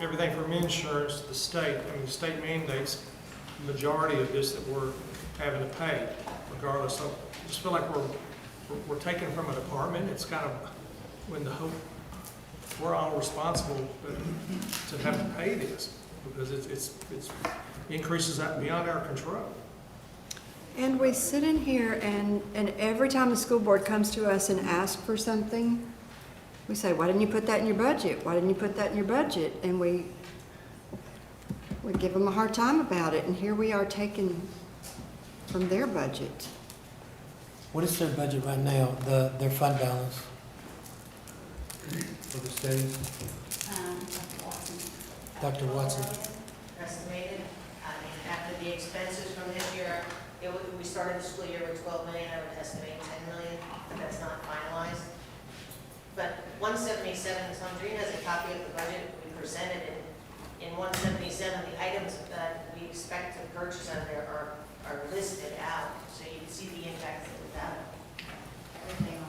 everything from insurance to the state. I mean, the state mandates the majority of this that we're having to pay regardless. So I just feel like we're taking from a department. It's kind of when the hope, we're all responsible to have to pay this because it's increases that beyond our control. And we sit in here and every time the school board comes to us and asks for something, we say, why didn't you put that in your budget? Why didn't you put that in your budget? And we give them a hard time about it, and here we are taking from their budget. what is their budget right now, their fund balance for the schools? Dr. Watson? Estimated I mean, after the expenses from this year, we started the school year with 12 million, I would estimate 10 million, but that's not finalized. But 177, Sandrine has a copy of the budget we presented, and in 177, the items that we expect to purchase out there are listed out, so you can see the impact of that. Everything on.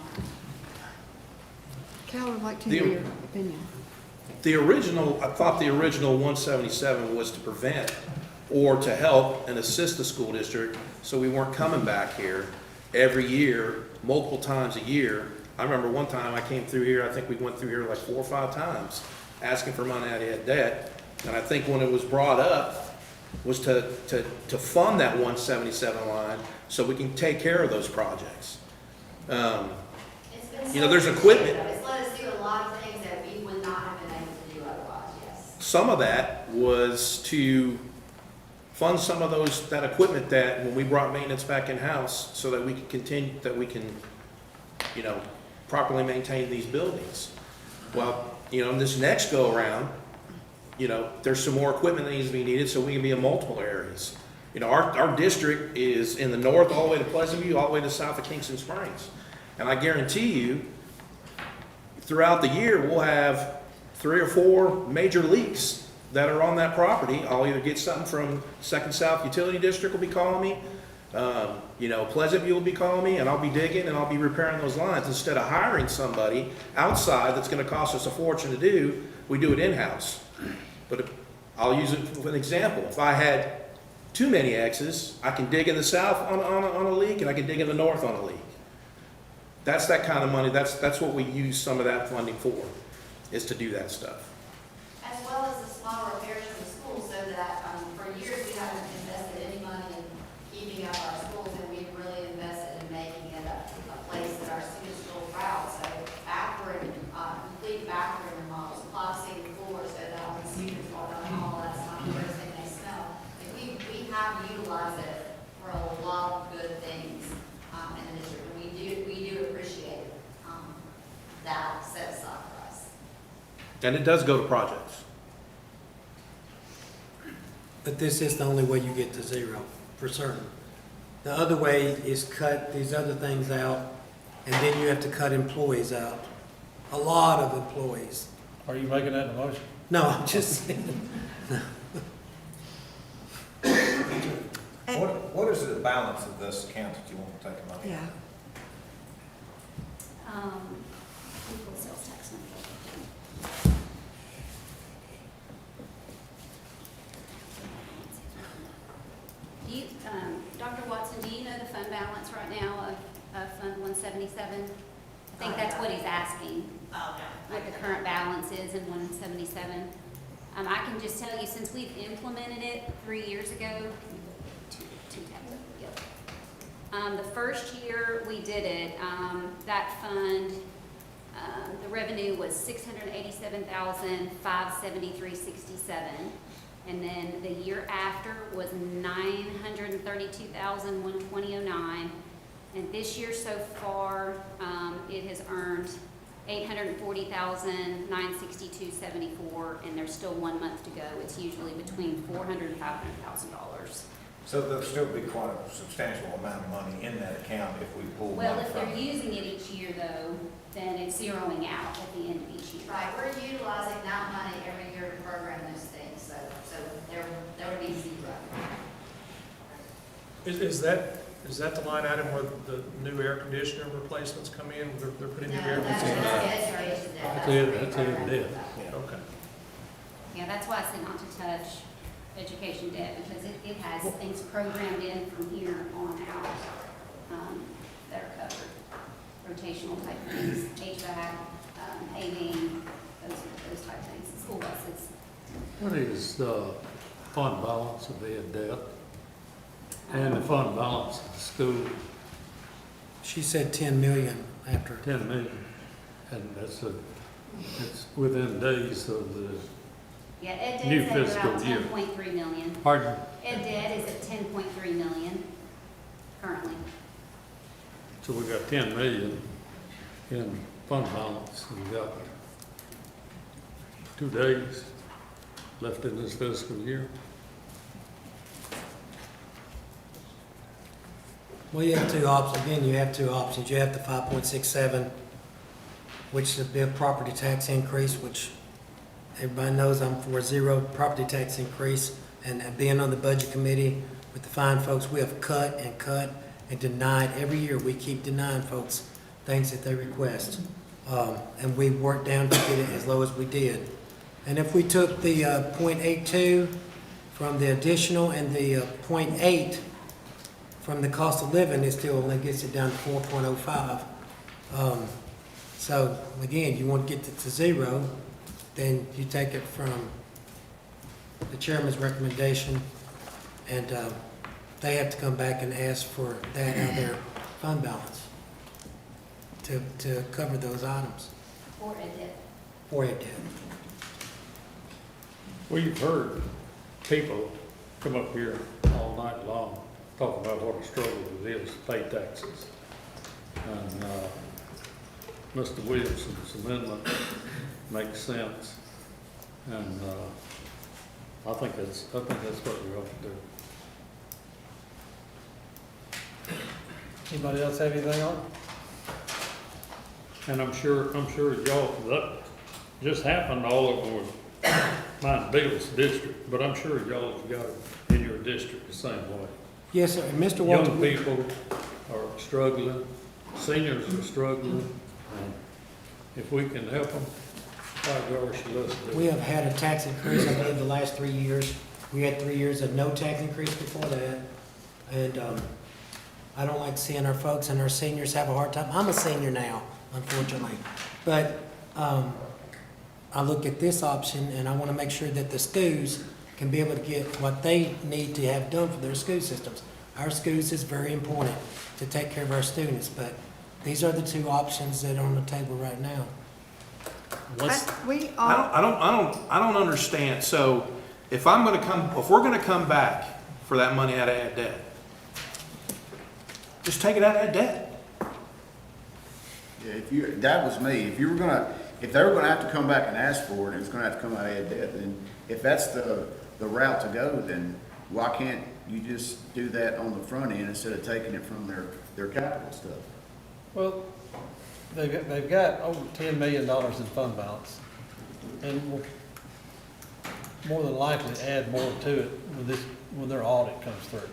Cal would like to The- hear your opinion. I thought the original 177 was to prevent or to help and assist the school district, so we weren't coming back here every year, multiple times a year. I remember one time I came through here, I think we went through here like 4 or 5 times, asking for money out of debt. And I think when it was brought up, was to fund that 177 line so we can take care of those projects. It's been You know, there's so equipment. appreciated, though. It's let us do a lot of things that we would not have been able to do otherwise, yes. Some of that was to fund some of that equipment that when we brought maintenance back in-house so that we can continue, that we can, you know, properly maintain these buildings. Well, you know, in this next go-around, you know, there's some more equipment that needs to be needed so we can be in multiple areas. You know, our district is in the north all the way to Pleasant View, all the way to south of Kingston Springs. And I guarantee you, throughout the year, we'll have 3 or 4 major leaks that are on that property. I'll either get something from Second South Utility District will be calling me, you know, Pleasant View will be calling me, and I'll be digging and I'll be repairing those lines. Instead of hiring somebody outside that's gonna cost us a fortune to do, we do it in-house. But I'll use it for an example. If I had too many X's, I can dig in the south on a leak, and I can dig in the north on a leak. That's that kind of money. That's what we use some of that funding for, is to do that stuff. As well as the small repairs for the schools, so that, for years, we haven't invested any money in keeping up our schools, and we've really invested in making it a place that our students feel proud. So complete bathroom remodels, epoxy floors, so that all the students walk down the hall, that's not the first thing they smell. Like, we have utilized it for a lot of good things, in the district, and we do appreciate, that set aside for us. And it does go to projects. But this is the only way you get to 0, for certain. The other way is cut these other things out, and then you have to cut employees out. A lot of employees. Are you making that in a motion? No, I'm just saying. What is the balance of this account that you want to take money? Yeah. Equal sales tax number. Do you, Dr. Watson, do you know the fund balance right now of Fund 177? I think that's what he's asking. Oh, no. What the current balance is in 177. I can just tell you, since we've implemented it 3 years ago, the first year we did it, that fund, the revenue was $687,573.67. And then the year after was $932,120.09. And this year so far, it has earned $840,962.74, and there's still 1 month to go. It's usually between $400,000 and $500,000. So there'll still be quite a substantial amount of money in that account if we pull Well, money if from they're it. using it each year though, then it's zeroing out at the end of each year. Right, we're utilizing that money every year to program those things, so there would be 0. Is that the line item where the new air conditioner replacements come in? They're putting new air No, that's conditioners? education debt. That's it, that's it, yeah. Okay. Yeah, that's why I said not to touch education debt, because it has things programmed in from here on out, that are covered. Rotational type things, HVAC, paving, those type things, school buses. What is the fund balance of ed debt and the fund balance of the school? She said 10 million after. 10 million, and it's within days of the Yeah, ed new debt's at about fiscal year. 10.3 million. Pardon? Ed debt is at 10.3 million currently. So we got 10 million in fund balance, and we got 2 days left in this fiscal year. Well, you have two options. Again, you have two options. You have the 5.67, which would be a property tax increase, which everybody knows I'm for a zero property tax increase. And being on the budget committee with the fine folks, we have cut and denied. Every year, we keep denying folks things that they request. And we worked down to get it as low as we did. And if we took the 0.82 from the additional and the 0.8 from the cost of living, it still only gets it down to 4.05. So again, you want to get it to zero, then you take it from the chairman's recommendation, and they have to come back and ask for that out of their fund balance to cover those items. For a debt. For a debt. We've heard people come up here all night long talking about what a struggle it is to pay taxes. And Mr. Williamson's amendment makes sense. And I think that's what we ought to do. Anybody else have anything on it? And I'm sure y'all, that just happened all over mine Bill's district, but I'm sure y'all have got it in your district the same way. Yes, sir. And Mr. Walter, Young people are struggling, seniors are struggling, and if we can help them, by gosh, let's do it. we have had a tax increase, I believe, the last 3 years. We had 3 years of no tax increase before that. And I don't like seeing our folks and our seniors have a hard time. I'm a senior now, unfortunately. But I look at this option, and I want to make sure that the schools can be able to get what they need to have done for their school systems. Our schools is very important to take care of our students, but these are the two options that are on the table right now. We all, I don't understand. So if we're gonna come back for that money out of that debt, just take it out of that debt. Yeah, that was me. If they were gonna have to come back and ask for it, and it's gonna have to come out of debt, then if that's the route to go, then why can't you just do that on the front end instead of taking it from their capital stuff? Well, they've got over $10 million in fund balance, and will more than likely add more to it when their audit comes through.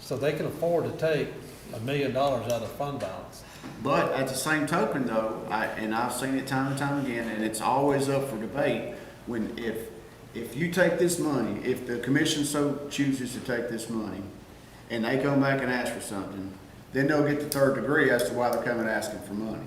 So they can afford to take $1 million out of fund balance. But at the same token, though, I've seen it time and time again, and it's always up for debate, if you take this money, if the commission so chooses to take this money, and they come back and ask for something, then they'll get the third degree as to why they're coming asking for money.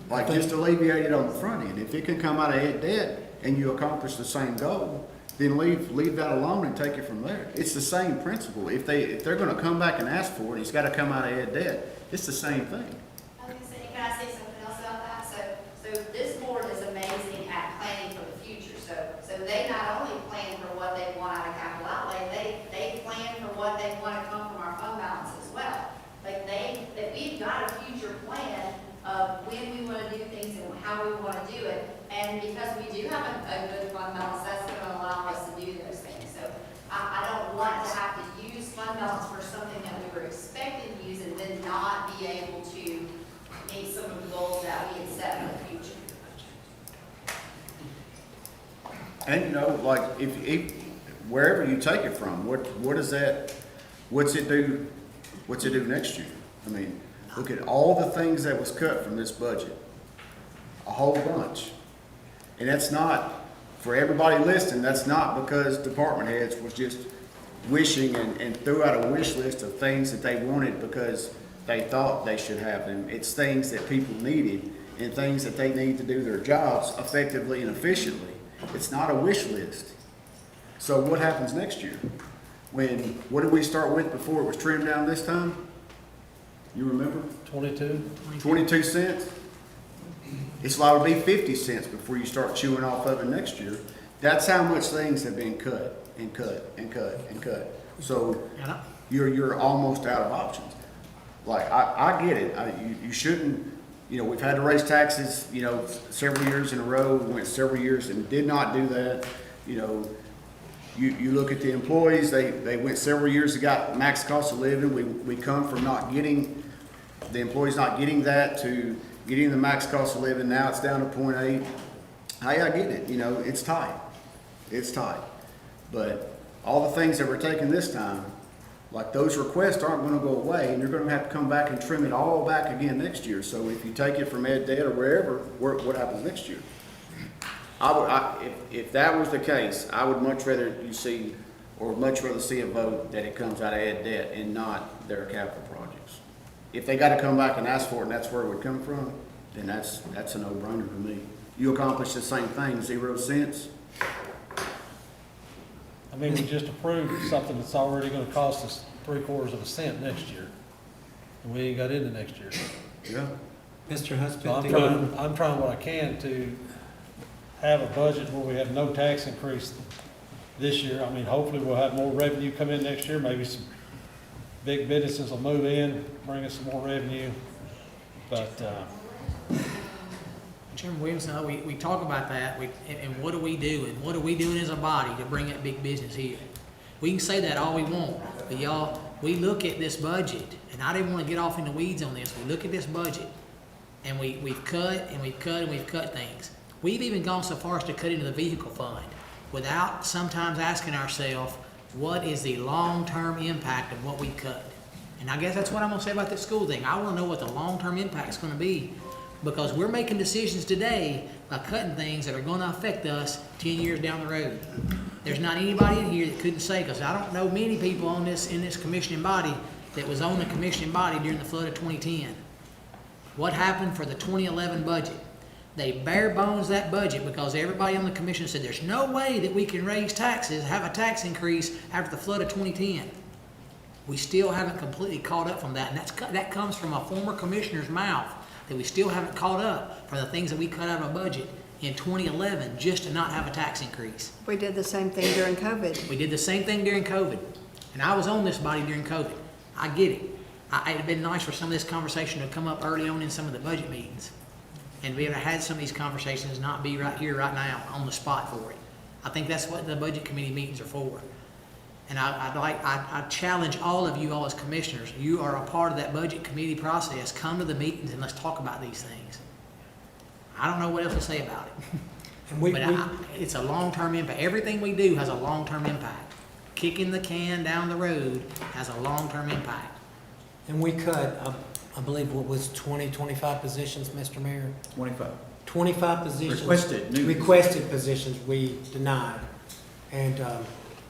Like, just alleviate it on the front end. If it can come out of ed debt and you accomplish the same goal, then leave that alone and take it from there. It's the same principle. If they're gonna come back and ask for it, it's gotta come out of ed debt. It's the same thing. I was gonna say, can I say something else about that? So this board is amazing at planning for the future. So they not only plan for what they want out of capital outlay, they plan for what they want to come from our fund balance as well. Like that we've got a future plan of when we want to do things and how we want to do it. And because we do have a good fund balance, that's going to allow us to do those things. So I don't want to have to use fund balance for something that we were expecting to use and then not be able to meet some of the goals that we had set in the future. And like if wherever you take it from, what's it do next year? I mean, look at all the things that was cut from this budget. A whole bunch. And that's not, for everybody listening, that's not because department heads was just wishing and threw out a wish list of things that they wanted because they thought they should have them. It's things that people needed and things that they need to do their jobs effectively and efficiently. It's not a wish list. So what happens next year? What did we start with before it was trimmed down this time? You remember? 22 cents? It's liable to be 50 cents before you start chewing off of it next year. That's how much things have been cut and cut and cut and cut. So you're almost out of options. Like, I get it. You shouldn't, we've had to raise taxes, several years in a row. We went several years and did not do that. You look at the employees, they went several years, they got max cost of living. We come from not getting, the employees not getting that to getting the max cost of living. Now it's down to 0.8. Hey, I get it, you know, it's tight. It's tight. But all the things that we're taking this time, like those requests aren't gonna go away, and you're gonna have to come back and trim it all back again next year. So if you take it from ed debt or wherever, what happens next year? If that was the case, I would much rather you see, or much rather see a vote that it comes out of ed debt and not their capital projects. If they gotta come back and ask for it and that's where it would come from, then that's a no-brainer to me. You accomplish the same thing, 0 cents. I mean, we just approved something that's already gonna cost us 3/4 of a cent next year, and we ain't got into next year. Yeah. Mr. Husband, So I'm trying what I can to have a budget where we have no tax increase this year. I mean, hopefully we'll have more revenue come in next year, maybe some big businesses will move in, bring us some more revenue, but, Chairman Williamson, we talk about that, and what do we do, and what are we doing as a body to bring that big business here? We can say that all we want, but y'all, we look at this budget, and I didn't want to get off in the weeds on this. We look at this budget, and we've cut, and we've cut, and we've cut things. We've even gone so far as to cut into the vehicle fund without sometimes asking ourselves, what is the long-term impact of what we cut? And I guess that's what I'm gonna say about this school thing. I wanna know what the long-term impact is gonna be, because we're making decisions today by cutting things that are gonna affect us 10 years down the road. There's not anybody in here that couldn't say, because I don't know many people on this, in this commissioning body that was on the commissioning body during the flood of 2010. What happened for the 2011 budget? They bare bones that budget because everybody on the commission said there's no way that we can raise taxes, have a tax increase after the flood of 2010. We still haven't completely caught up from that, and that comes from a former commissioner's mouth, that we still haven't caught up for the things that we cut out of our budget in 2011 just to not have a tax increase. We did the same thing during COVID. We did the same thing during COVID, and I was on this body during COVID. I get it. It'd been nice for some of this conversation to come up early on in some of the budget meetings, and be able to have some of these conversations, not be right here, right now, on the spot for it. I think that's what the budget committee meetings are for. And I challenge all of you all as commissioners. You are a part of that budget committee process. Come to the meetings and let's talk about these things. I don't know what else to say about it. But it's a long-term impact. Everything we do has a long-term impact. Kicking the can down the road has a long-term impact. And we cut, I believe, what was 25 positions, Mr. Mayor? 25. 25 positions. Requested. Requested positions we denied. And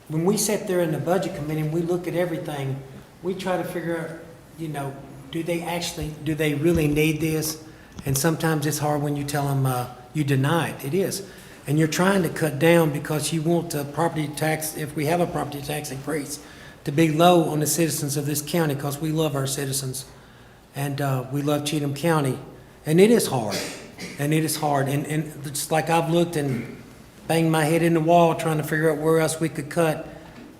when we sit there in the budget committee and we look at everything, we try to figure out, you know, do they really need this? And sometimes it's hard when you tell them you deny it. It is. And you're trying to cut down because you want the property tax, if we have a property tax increase, to be low on the citizens of this county, because we love our citizens. And we love Cheatham County. And it is hard. And it is hard. And just like I've looked and banged my head in the wall trying to figure out where else we could cut,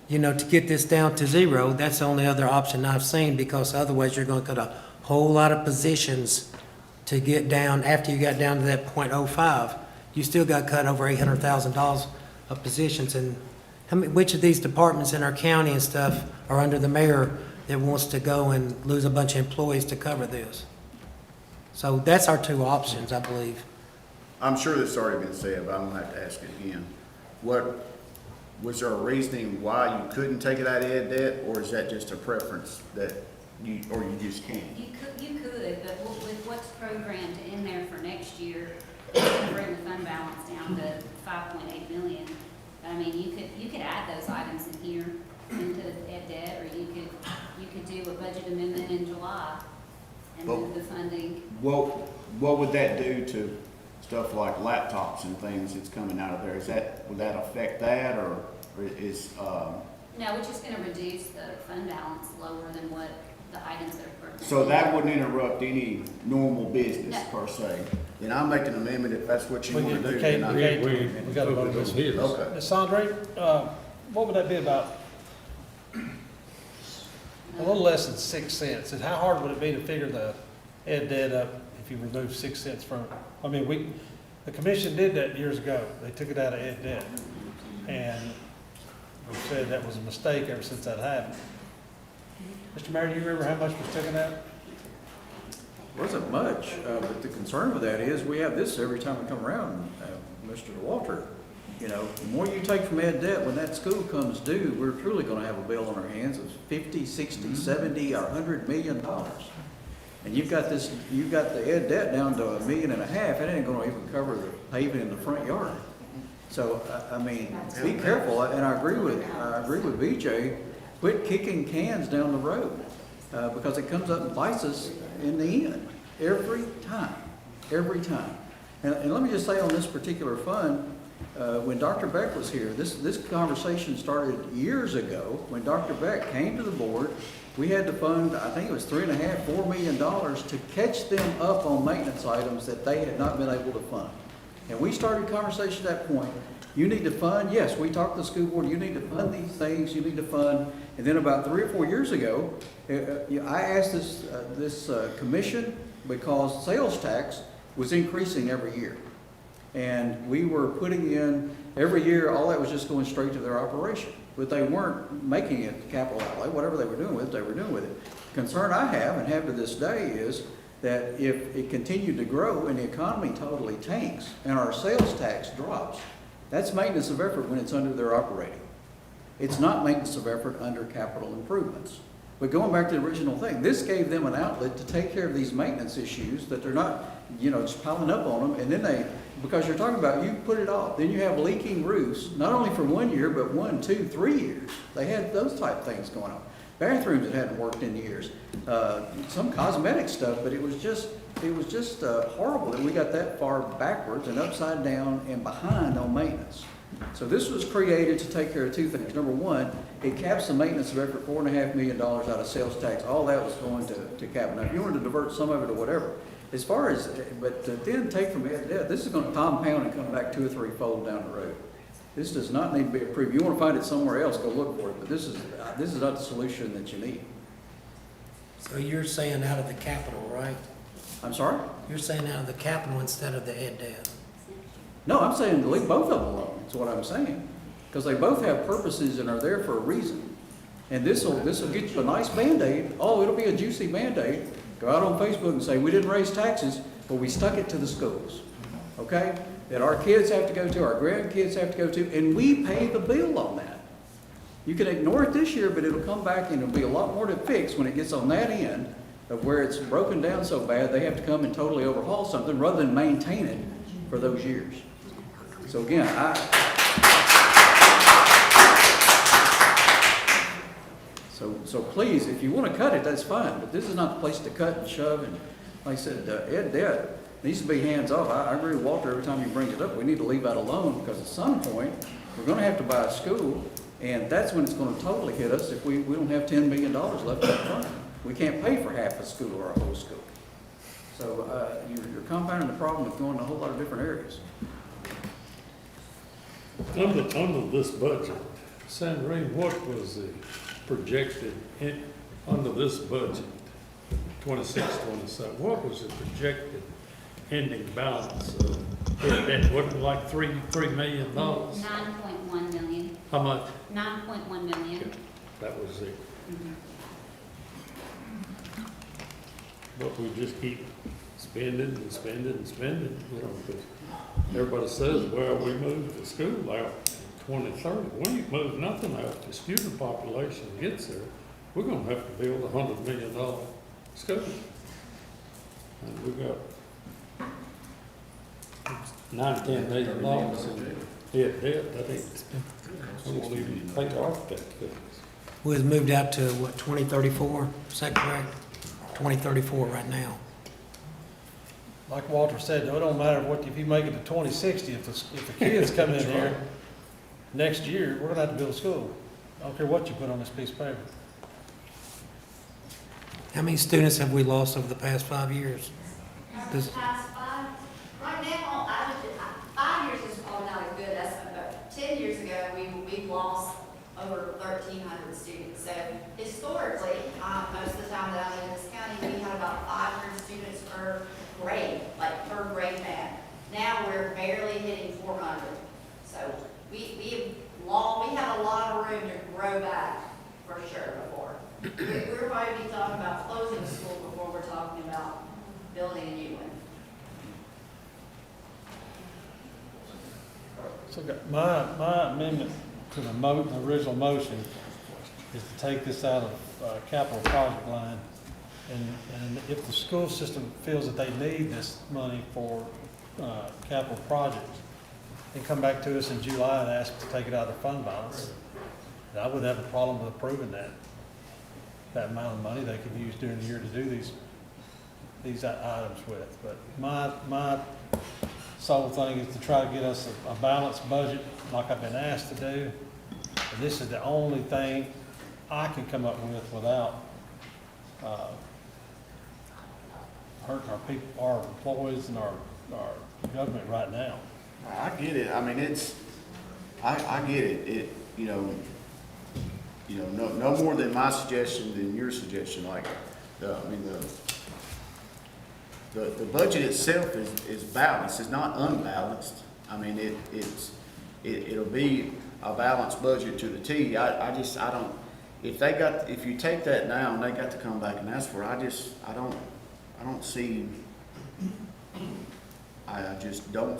you know, to get this down to 0. That's the only other option I've seen, because otherwise you're going to cut a whole lot of positions to get down. After you got down to that 0.05, you still got cut over $800,000 of positions. And which of these departments in our county and stuff are under the mayor that wants to go and lose a bunch of employees to cover this? So that's our two options, I believe. I'm sure this has already been said, but I'm gonna have to ask it again. Was there a reasoning why you couldn't take it out of ed debt, or is that just a preference that you just can't? You could, but with what's programmed in there for next year, it's gonna bring the fund balance down to 5.8 million. I mean, you could add those items in here into ed debt, or you could do a budget amendment in July and move the funding. What would that do to stuff like laptops and things that's coming out of there? Would that affect that, or is? No, it's just gonna reduce the fund balance lower than what the items that are programmed. So that wouldn't interrupt any normal business No. per se. Then I'll make an amendment if that's what you want to do. we got to vote this. Okay. Ms. Andre, what would that be about? A little less than 6 cents. And how hard would it be to figure the ed debt up if you remove 6 cents from it? I mean, the commission did that years ago. They took it out of ed debt. And said that was a mistake ever since that happened. Mr. Mayor, do you remember how much was taken out? Wasn't much, but the concern with that is we have this every time we come around, Mr. Walter. You know, the more you take from ed debt, when that school comes due, we're truly gonna have a bill on our hands of 50, 60, 70, or $100 million. And you've got the ed debt down to $1.5 million, it ain't gonna even cover the paving in the front yard. So, I mean, be careful, and I agree with BJ, quit kicking cans down the road, because it comes up and bites us in the end, every time. And let me just say on this particular fund, when Dr. Beck was here, this conversation started years ago. When Dr. Beck came to the board, we had to fund, I think it was $3.5, $4 million to catch them up on maintenance items that they had not been able to fund. And we started conversation at that point. You need to fund, yes, we talked to the school board, you need to fund these things, you need to fund. And then about 3 or 4 years ago, I asked this commission because sales tax was increasing every year. And we were putting in, every year, all that was just going straight to their operation. But they weren't making it capital outlay, whatever they were doing with it, they were doing with it. The concern I have, and have to this day, is that if it continued to grow and the economy totally tanks and our sales tax drops, that's maintenance of effort when it's under their operating. It's not maintenance of effort under capital improvements. But going back to the original thing, this gave them an outlet to take care of these maintenance issues that they're not, just piling up on them. And then because you're talking about, you put it off, then you have leaking roofs, not only for 1 year, but 1, 2, 3 years. They had those type of things going on. Bathrooms that hadn't worked in years. Some cosmetic stuff, but it was just horrible that we got that far backwards and upside down and behind on maintenance. So this was created to take care of two things. Number one, it caps the maintenance of effort, $4.5 million out of sales tax. All that was going to cap. Now, if you wanted to divert some of it or whatever, as far as, but to then take from ed debt, this is going to compound and come back 2 or 3 fold down the road. This does not need to be approved. You want to find it somewhere else, go look for it. But this is not the solution that you need. So you're saying out of the capital, right? I'm sorry? You're saying out of the capital instead of the ed debt. No, I'm saying to leave both of them alone. That's what I'm saying. Because they both have purposes and are there for a reason. And this will get you a nice Band-Aid. Oh, it'll be a juicy Band-Aid. Go out on Facebook and say, we didn't raise taxes, but we stuck it to the schools. Okay? That our kids have to go to, our grandkids have to go to, and we pay the bill on that. You can ignore it this year, but it'll come back and it'll be a lot more to fix when it gets on that end of where it's broken down so bad they have to come and totally overhaul something rather than maintain it for those years. So again, So please, if you want to cut it, that's fine, but this is not the place to cut and shove, and like I said, ed debt needs to be hands off. I agree with Walter every time he brings it up. We need to leave that alone, because at some point, we're going to have to buy a school, and that's when it's going to totally hit us if we don't have $10 million left up front. We can't pay for half a school or a whole school. So you're compounding the problem with going to a whole lot of different areas. Under this budget, Sandrine, what was the projected, under this budget, 26, 27, what was the projected ending balance of it? Wasn't it like $3 million? $9.1 million. How much? $9.1 million. Okay, that was it. Mm-hmm. But we just keep spending and spending and spending, because everybody says, well, we moved the school out in 2030. We ain't moved nothing out. If the student population gets there, we're gonna have to build a $100 million school. And we got $9-10 million in debt. That ain't, we won't even pay the architect fees. We was moved out to, what, 2034? Is that correct? 2034 right now. Like Walter said, though, it don't matter if you make it to 2060, if the kids come in here next year, we're gonna have to build a school. I don't care what you put on this piece of paper. How many students have we lost over the past 5 years? Past 5? Right now, 5 years is probably not a good estimate, but 10 years ago, we've lost over 1,300 students. So historically, most of the time that I lived in this county, we had about 500 students per grade, like per grade band. Now we're barely hitting 400. So we we have a lot of room to grow back, for sure, before. We're probably talking about closing a school before we're talking about building a new one. So my amendment to the original motion is to take this out of capital project line. And if the school system feels that they need this money for capital projects, then come back to us in July and ask to take it out of fund balance. And I wouldn't have a problem with approving that amount of money they could use during the year to do these items with. But my sole thing is to try to get us a balanced budget like I've been asked to do. And this is the only thing I can come up with without hurting our people, our employees and our government right now. I get it. I mean, I get it. No more than my suggestion than your suggestion. Like, the budget itself is balanced. It's not unbalanced. I mean, it'll be a balanced budget to the T. I don't. If you take that now and they got to come back and ask for it, I just don't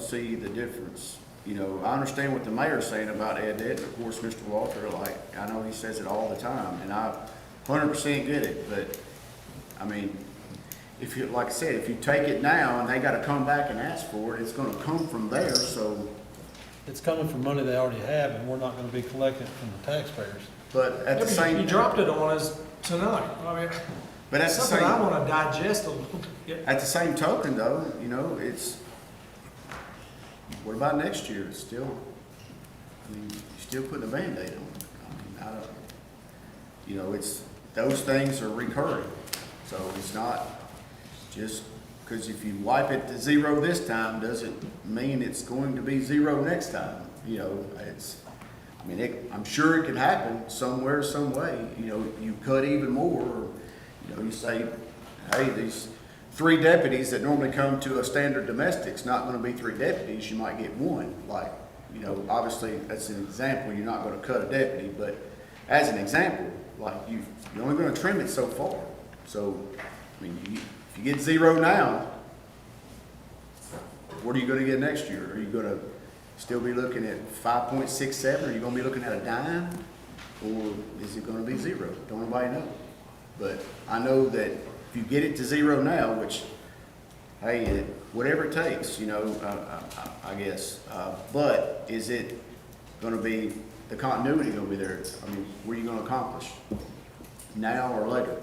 see the difference. I understand what the mayor's saying about Ed, and of course, Mr. Walter, I know he says it all the time, and I 100% get it, but, I mean, like I said, if you take it now and they gotta come back and ask for it, it's gonna come from there, so. It's coming from money they already have, and we're not gonna be collecting it from the taxpayers. But at the same. You dropped it on us tonight. I mean, But at the something same. I want to digest a little bit. At the same token, though, what about next year? It's still, you're still putting a Band-Aid on it. I don't, those things are recurring. So it's not just, because if you wipe it to zero this time, doesn't mean it's going to be zero next time. I'm sure it could happen somewhere, some way. You cut even more, or, you say, hey, these 3 deputies that normally come to a standard domestic's not gonna be 3 deputies, you might get 1. Like, obviously, that's an example, you're not gonna cut a deputy, but as an example, like, you're only gonna trim it so far. So, if you get 0 now, what are you gonna get next year? Are you gonna still be looking at 5.67? Are you gonna be looking at a dime? Or is it gonna be 0? Don't nobody know. But I know that if you get it to 0 now, which, hey, whatever it takes, I guess. But is it gonna be, the continuity gonna be there? What are you gonna accomplish? Now or later?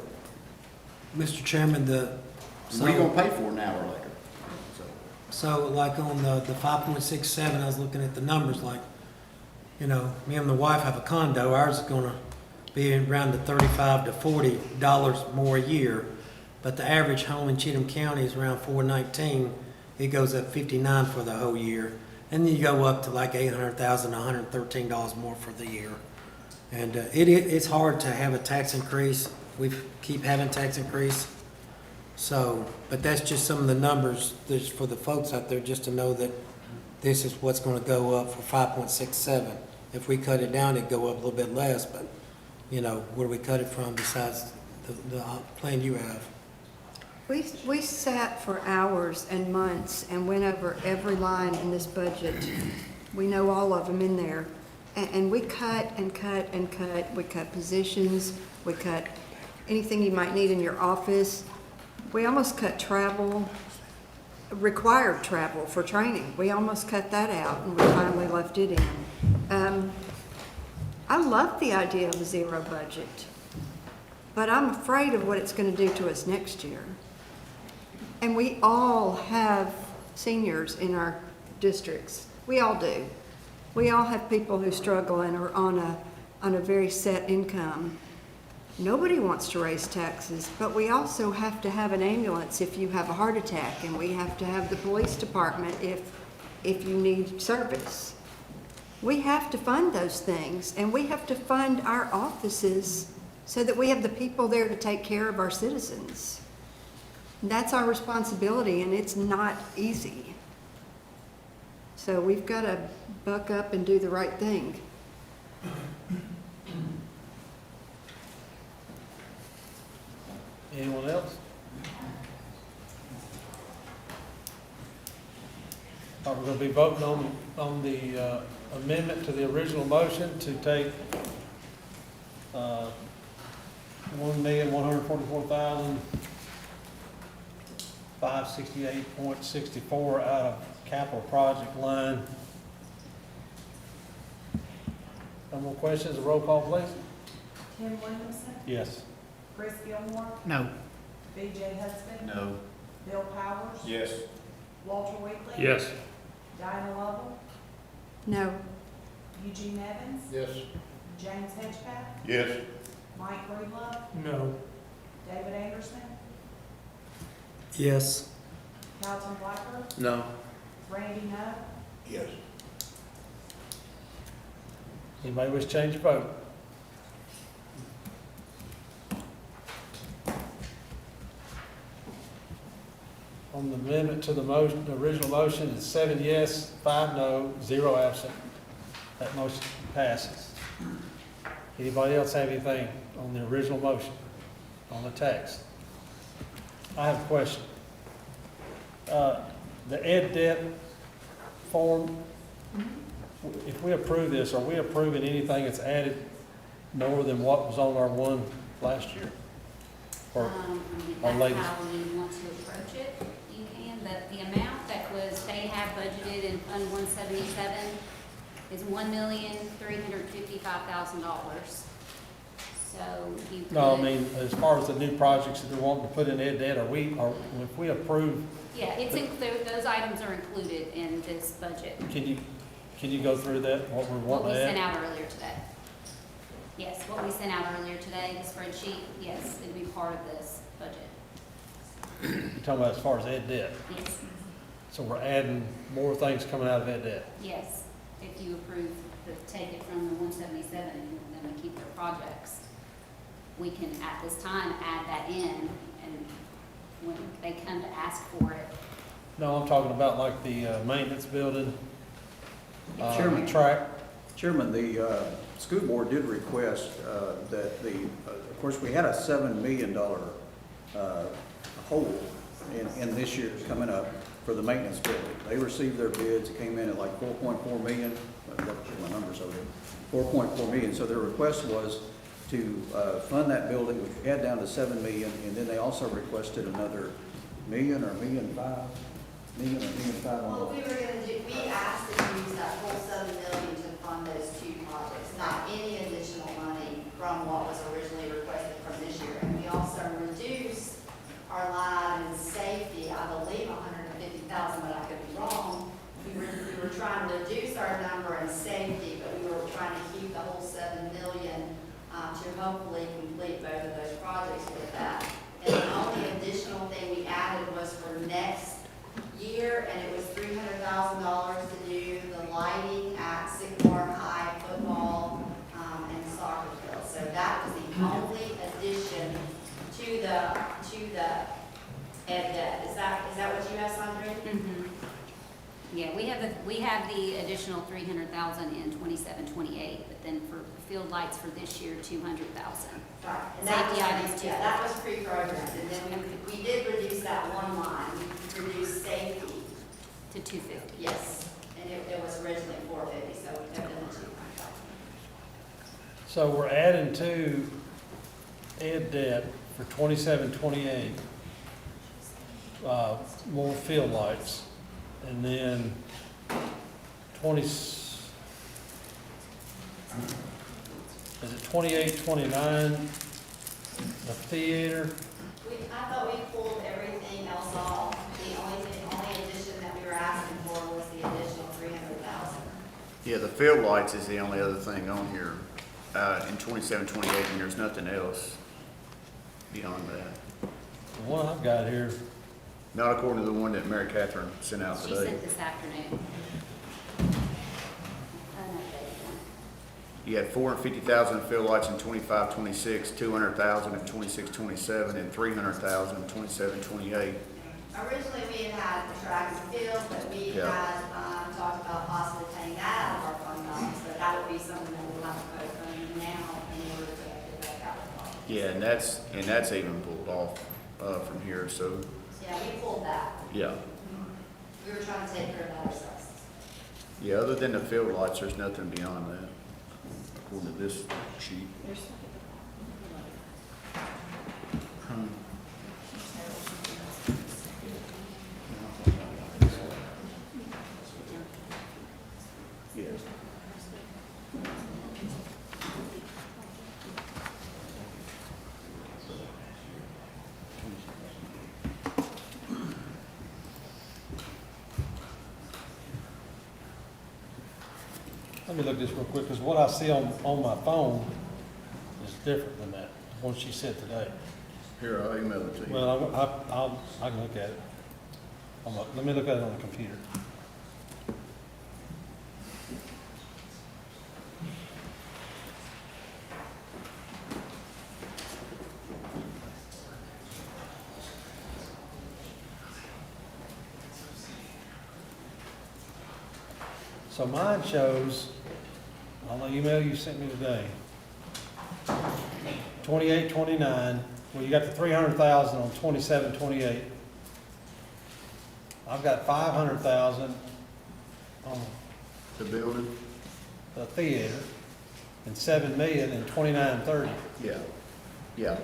Mr. Chairman, What are you gonna pay for now or later? So like on the 5.67, I was looking at the numbers, like, me and the wife have a condo. Ours is gonna be around the $35 to $40 more a year, but the average home in Cheatham County is around $419. It goes up $59 for the whole year, and then you go up to like $800,000, $113 more for the year. And it's hard to have a tax increase. We keep having tax increase. So, but that's just some of the numbers there's for the folks out there, just to know that this is what's going to go up for 5.67. If we cut it down, it'd go up a little bit less, but where do we cut it from besides the plan you have? We sat for hours and months and went over every line in this budget. We know all of them in there. And we cut and cut and cut. We cut positions. We cut anything you might need in your office. We almost cut travel, required travel for training. We almost cut that out, and we finally left it in. I love the idea of a 0 budget, but I'm afraid of what it's going to do to us next year. And we all have seniors in our districts. We all do. We all have people who struggle and are on a very set income. Nobody wants to raise taxes, but we also have to have an ambulance if you have a heart attack, and we have to have the police department if you need service. We have to fund those things, and we have to fund our offices so that we have the people there to take care of our citizens. That's our responsibility, and it's not easy. So we've got to buck up and do the right thing. Anyone else? All right, we're gonna be voting on the amendment to the original motion to take $1,144,568.64 out of capital project line. No more questions, a roll call, please? Tim Williamson, Yes. Chris Gilmore, No. B.J. Hudspeth, No. Bill Powers, Yes. Walter Weekly, Yes. Dinah Lovell, No. Eugene Evans, Yes. James Hedgepath, Yes. Mike Breedlove, No. David Anderson, Yes. Carlton Blackford, No. Randy Nutt, Yes. Anybody wish to change your vote? On the amendment to the motion, the original motion, it's 7 yes, 5 no, 0 absent. That motion passes. Anybody else have anything on the original motion, on the text? I have a question. The ed debt form, if we approve this, are we approving anything that's added more than what was on our one last year? Or our That's latest? how we want to approach it. You can, but the amount that was, they have budgeted in Fund 177 is $1,355,000. So you could. No, I mean, as far as the new projects that they're wanting to put in ed debt, if we approve, Yeah, it's included, those items are included in this budget. can you go through that, what we're What wanting we to sent add? out earlier today. Yes, what we sent out earlier today, the spreadsheet, yes, it'd be part of this budget. You're talking about as far as ed debt. Yes, So we're adding more things coming out of ed debt. yes, if you approve to take it from the 177 and you want them to keep their projects, we can at this time add that in, and when they come to ask for it, No, I'm talking about like the maintenance building, Chairman. track. Chairman, the school board did request that of course, we had a $7 million hole in this year coming up for the maintenance building. They received their bids, it came in at like 4.4 million, I've got my numbers over here, 4.4 million. So their request was to fund that building, which we had down to 7 million, and then they also requested another million or $1.5 million, Well, we were gonna do, we asked to use that whole 7 million to fund those two projects, not any additional money from what was originally requested from this year. And we also reduced our line in safety, I believe 150,000, but I could be wrong. We were trying to reduce our number in safety, but we were trying to keep the whole 7 million to hopefully complete both of those projects with that. And the only additional thing we added was for next year, and it was $300,000 to do the lighting at Sycamore High football and soccer field. So that was the only addition to the ed debt. Is that what you have, Sandra? mm-hmm. Yeah, we have the additional 300,000 in 27-28, but then for field lights for this year, 200,000. Right. And that Safety items, was, yeah, that was pre-programmed, and then we did reduce that one line. We reduced safety. To 250. Yes, and it was originally 450, so we kept it in 200. So we're adding to ed debt for 27-28, more field lights. And then 28-29, the theater? I thought we pulled everything else off. The only addition that we were asking for was the additional 300,000. Yeah, the field lights is the only other thing on here, in 27-28, and there's nothing else beyond that. The one I've got here, Not according to the one that Mary Catherine sent out She today. sent this afternoon. You had 450,000 field lights in 25-26, 200,000 in 26-27, and 300,000 in 27-28. Originally, we had the track and field, but we Yeah. had talked about possibly paying that out of our fund balance, but that would be something that we'll have to Yeah, and that's even pulled off, from here, so, Yeah, we pulled that. yeah. We were trying to take care of that ourselves. Yeah, other than the field lights, there's nothing beyond that, according to this sheet. Yes. Let me look at this real quick, because what I see on my phone is different than that, what she said today. Here, I'll email it to you. Well, I can look at it. Let me look at it on the computer. So mine shows, on the email you sent me today, 2829, well, you got the 300,000 on 2728. I've got 500,000 on The building? the theater and 7 million in 2930. Yeah, yeah.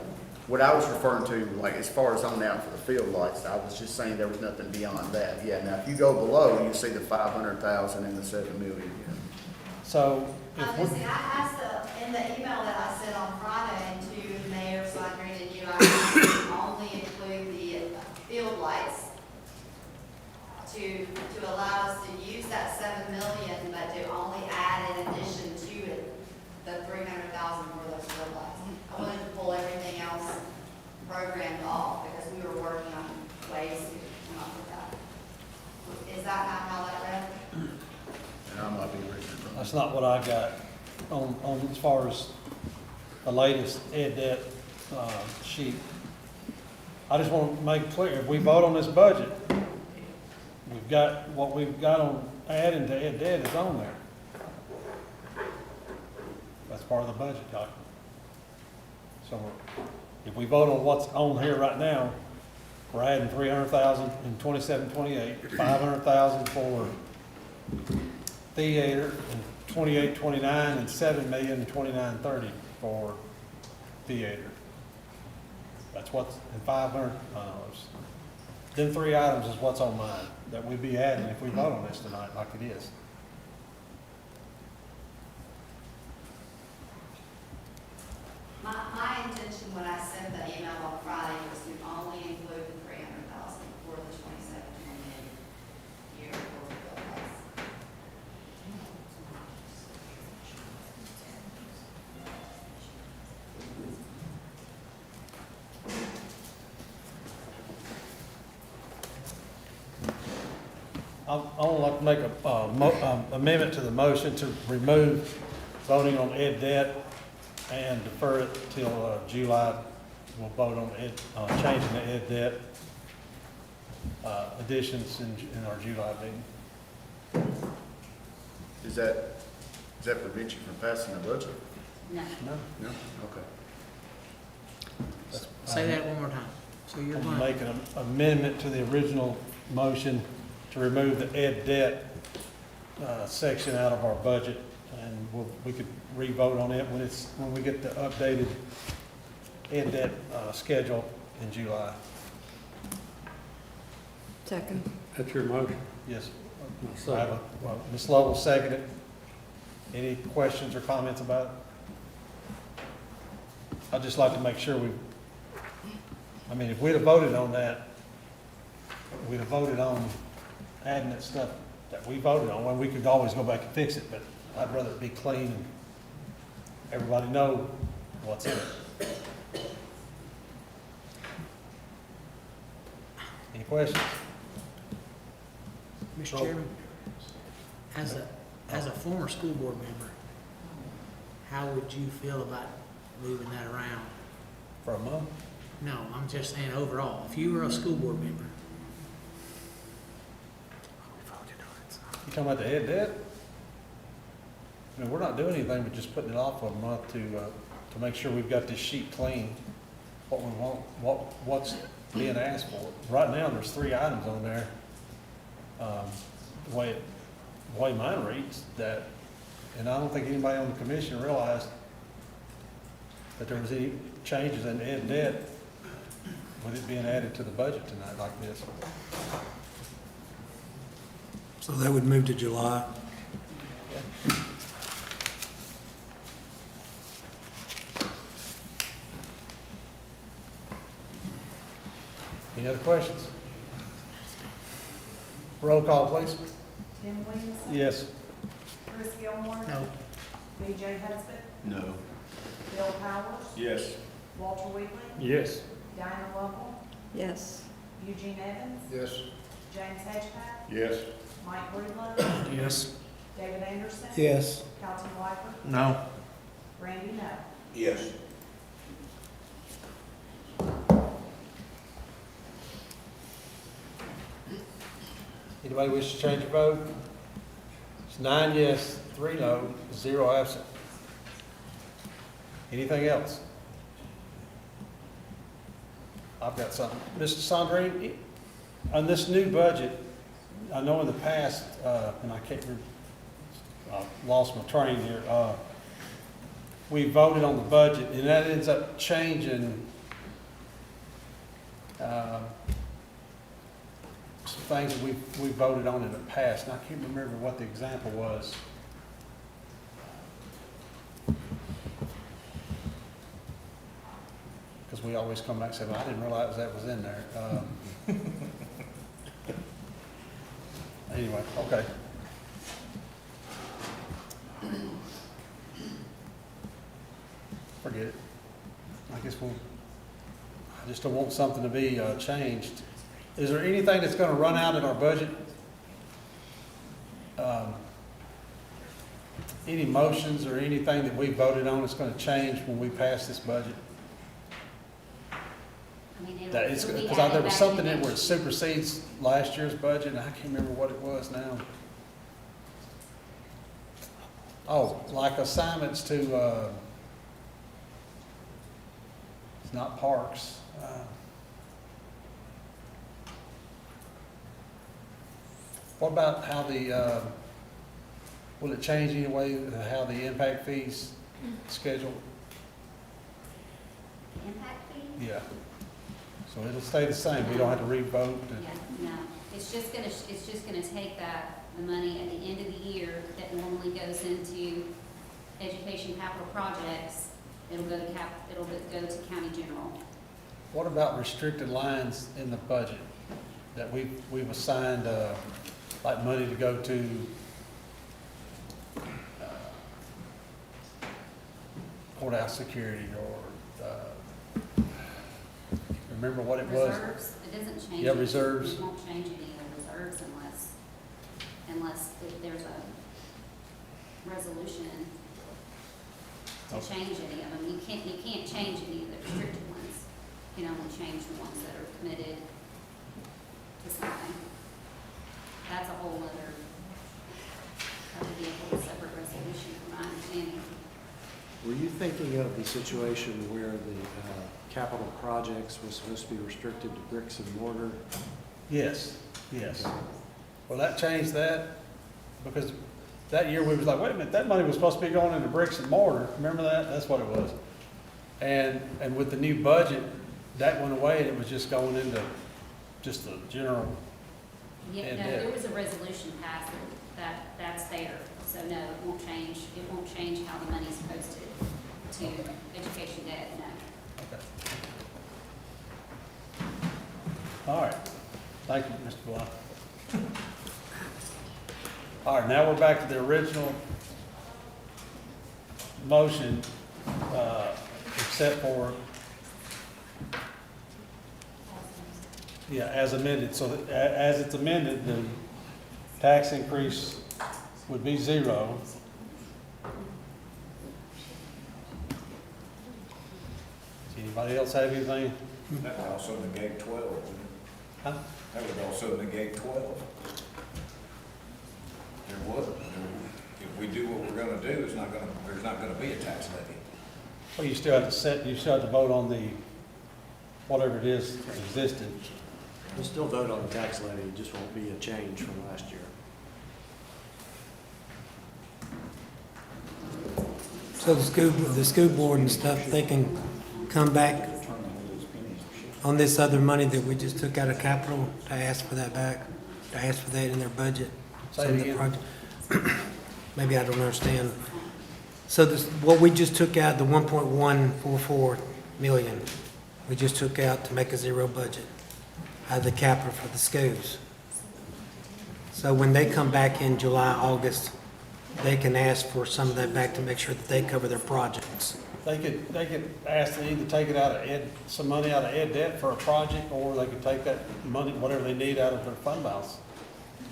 What I was referring to, like, as far as on out for the field lights, I was just saying there was nothing beyond that. Yeah, now if you go below, you see the 500,000 and the 7 million. So if we, Listen, I asked in the email that I sent on Friday to Mayor Sandrine and you, I asked to only include the field lights to allow us to use that 7 million, but to only add in addition to it, the 300,000 for those field lights. I wanted to pull everything else programmed off because we were working on ways to come up with that. Is that not how that read? And I might be reading it wrong. that's not what I got on as far as the latest ed debt sheet. I just want to make it clear, if we vote on this budget, we've got, what we've got on adding to ed debt is on there. That's part of the budget document. So if we vote on what's on here right now, we're adding 300,000 in 2728, 500,000 for theater in 2829, and 7 million in 2930 for theater. That's what's, and 500, them three items is what's on mine, that we'd be adding if we vote on this tonight like it is. My intention when I sent the email on Friday was to only include the 300,000 for the 27-28 year for the bill price. I would like to make a amendment to the motion to remove voting on ed debt and defer it till July. We'll vote on changing the ed debt additions in our July meeting. Does that prevent you from passing the budget? No. No? No? Okay. Say that one more time. So you're I'm going, making an amendment to the original motion to remove the ed debt section out of our budget, and we could re-vote on it when we get the updated ed debt schedule in July. Second. That's your motion. Yes. Second. I have Ms. Lovell seconded. Any questions or comments about it? I'd just like to make sure if we'd have voted on that, we'd have voted on adding that stuff that we voted on, well, we could always go back and fix it, but I'd rather it be clean and everybody know what's in it. Any questions? Mr. Chairman, as a former school board member, how would you feel about moving that around? For a month? No, I'm just saying overall, if you were a school board member. You talking about the ed debt? I mean, we're not doing anything but just putting it off for a month to to make sure we've got this sheet clean, what we want, what's being asked for. Right now, there's 3 items on there. The way mine reads, that, and I don't think anybody on the commission realized that there was any changes in ed debt with it being added to the budget tonight like this. So that would move to July. Any other questions? Roll call, please. Tim Williamson. Yes. Chris Gilmore. No. B.J. Husband. No. Bill Powers. Yes. Walter Wheatley. Yes. Diana Lovell. Yes. Eugene Evans. Yes. James Hedgepath. Yes. Mike Breedlove. Yes. David Anderson. Yes. Carlton Whitaker. No. Randy Nut. Yes. Anybody wish to change your vote? It's 9 yes, 3 no, 0 absent. Anything else? I've got something. Mr. Sandrine, on this new budget, I know in the past, and I can't remember, I lost my train here, we voted on the budget, and that ends up changing some things that we voted on in the past, and I can't remember what the example was. Because we always come back and say, well, I didn't realize that was in there. Anyway, okay. Forget it. I guess I just don't want something to be changed. Is there anything that's going to run out in our budget? Any motions or anything that we voted on that's going to change when we pass this budget? I mean, That it's, it'll be because added there was back something in in where it next year. supersedes last year's budget, and I can't remember what it was now. Oh, like assignments to, it's not parks. What about how the, will it change any way how the impact fees scheduled? Impact fee? Yeah. So it'll stay the same, we don't have to re-vote. Yeah, no, it's just gonna take that, the money at the end of the year that normally goes into education capital projects, it'll go to county general. What about restricted lines in the budget that we've assigned, like money to go to, courthouse security or, remember what it was? Reserves, it doesn't change. Yeah, it. reserves. It won't change any of the reserves unless there's a resolution to Okay. change any of them. You can't change any of the restricted ones. You can only change the ones that are committed to something. That's a whole other, that would be a whole separate resolution from my understanding. Were you thinking of the situation where the capital projects was supposed to be restricted to bricks and mortar? Yes, yes. Well, that changed that, because that year we was like, wait a minute, that money was supposed to be going into bricks and mortar. Remember that? That's what it was. And with the new budget, that went away, and it was just going into just the general. Yeah, And no, debt. there was a resolution passed that's there, so no, it won't change how the money's posted to education debt, no. Okay. All right. Thank you, Mr. Blunt. All right, now we're back to the original motion, except for, yeah, as amended. So that, as it's amended, the tax increase would be 0. Does anybody else have anything? That would also negate 12, wouldn't it? Huh? That would also negate 12. There would. If we do what we're gonna do, there's not gonna be a tax levy. Well, you still have to vote on the, whatever it is existed. We'll still vote on the tax levy, it just won't be a change from last year. So the school board and stuff, they can come back on this other money that we just took out of capital to ask for that back, to ask for that in their budget. Say it Some of the again. project- Maybe I don't understand. So this, what we just took out, the 1.144 million, we just took out to make a zero budget out of the capital for the schools. So when they come back in July, August, they can ask for some of that back to make sure that they cover their projects. They could ask to either take it out of some money out of ed debt for a project, or they could take that money, whatever they need, out of their fund balance.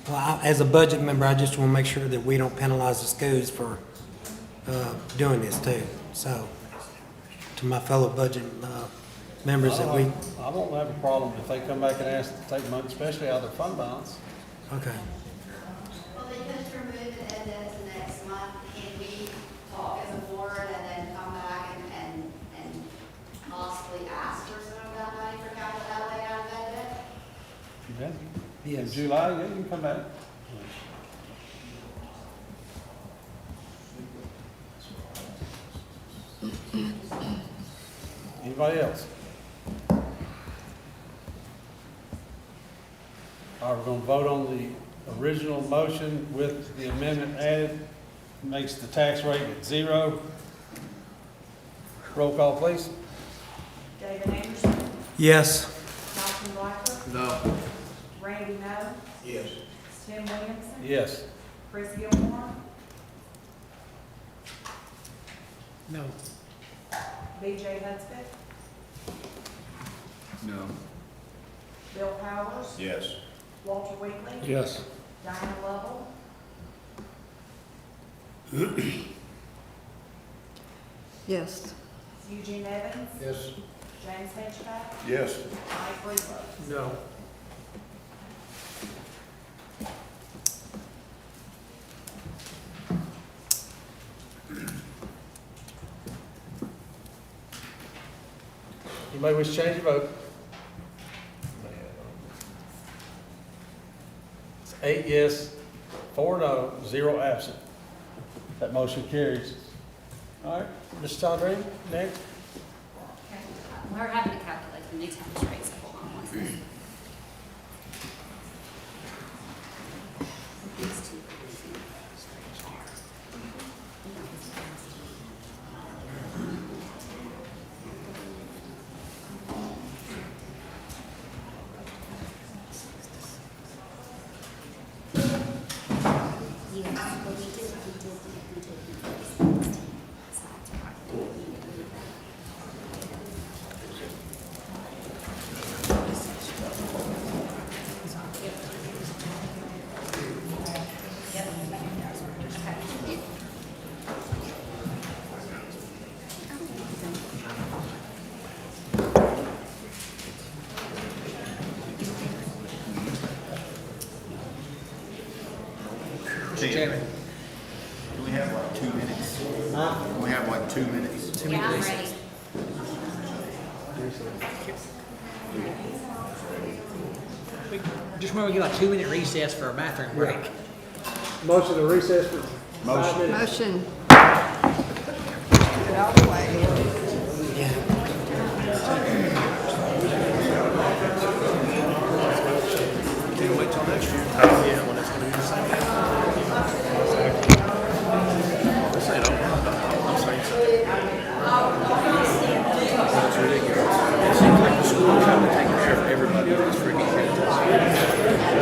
Well, as a budget member, I just want to make sure that we don't penalize the schools for doing this too. So, to my fellow budget members that we, I won't have a problem if they come back and ask to take money, especially out of their fund balance. okay. Well, because you're moving it into next month, can we talk as a board and then come back and possibly ask for some of that money for capital outlay out of that debt? Yeah. In Yes. July, yeah, you can come back. Anybody else? All right, we're gonna vote on the original motion with the amendment added, makes the tax rate at 0. Roll call, please. David Anderson, Yes. Malcolm Blackler, No. Randy No, Yes. Tim Williamson, Yes. Chris Gilmore, No. B.J. Hudspeth, No. Bill Powers, Yes. Walter Weekly, Yes. Diana Lovell, Yes. Eugene Evans, Yes. James Hitchcock, Yes. Mike Breedlove. No. Anybody wish to change your vote? It's 8 yes, 4 no, 0 absent. That motion carries. All right, Ms. Chandra, next. Okay. We're having to calculate the new tax rates, so hold on one second. These two. Yes, but we did. Chairman. Do we have like 2 minutes? We have like 2 minutes. Yeah, I'm ready. Just remember, we get like 2-minute recess for a bathroom break. Motion to recess for 5 minutes. Motion. Get out of the way. Can't wait till next year. Yeah, when it's gonna be the same. This ain't over. I'm saying so. It's ridiculous. It seems like the school trying to take care of everybody that's freaking kids.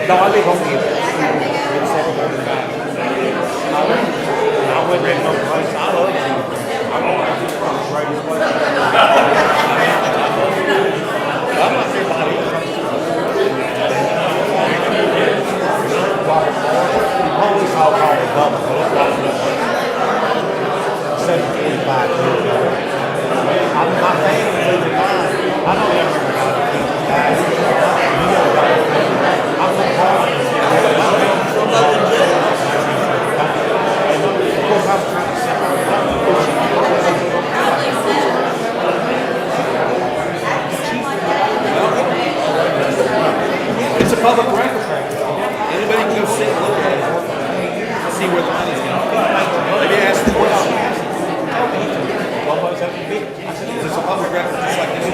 No, I live on here. I wouldn't live no place. I love Cheatham. I'm the greatest place. I'm not sure about it. Always called the bubble. 7:45 years ago. My family lived in mine. I don't ever remember how to keep these guys. I'm from Harvard. Of course, I was trying to It's a public record practice. Anybody can go sit and look at it, see where the money's going. Maybe ask them what it's a public record, just like this.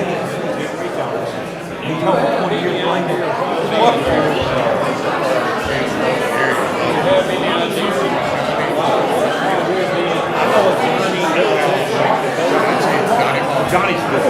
he told me 20 years later. I know it's money. Johnny's a good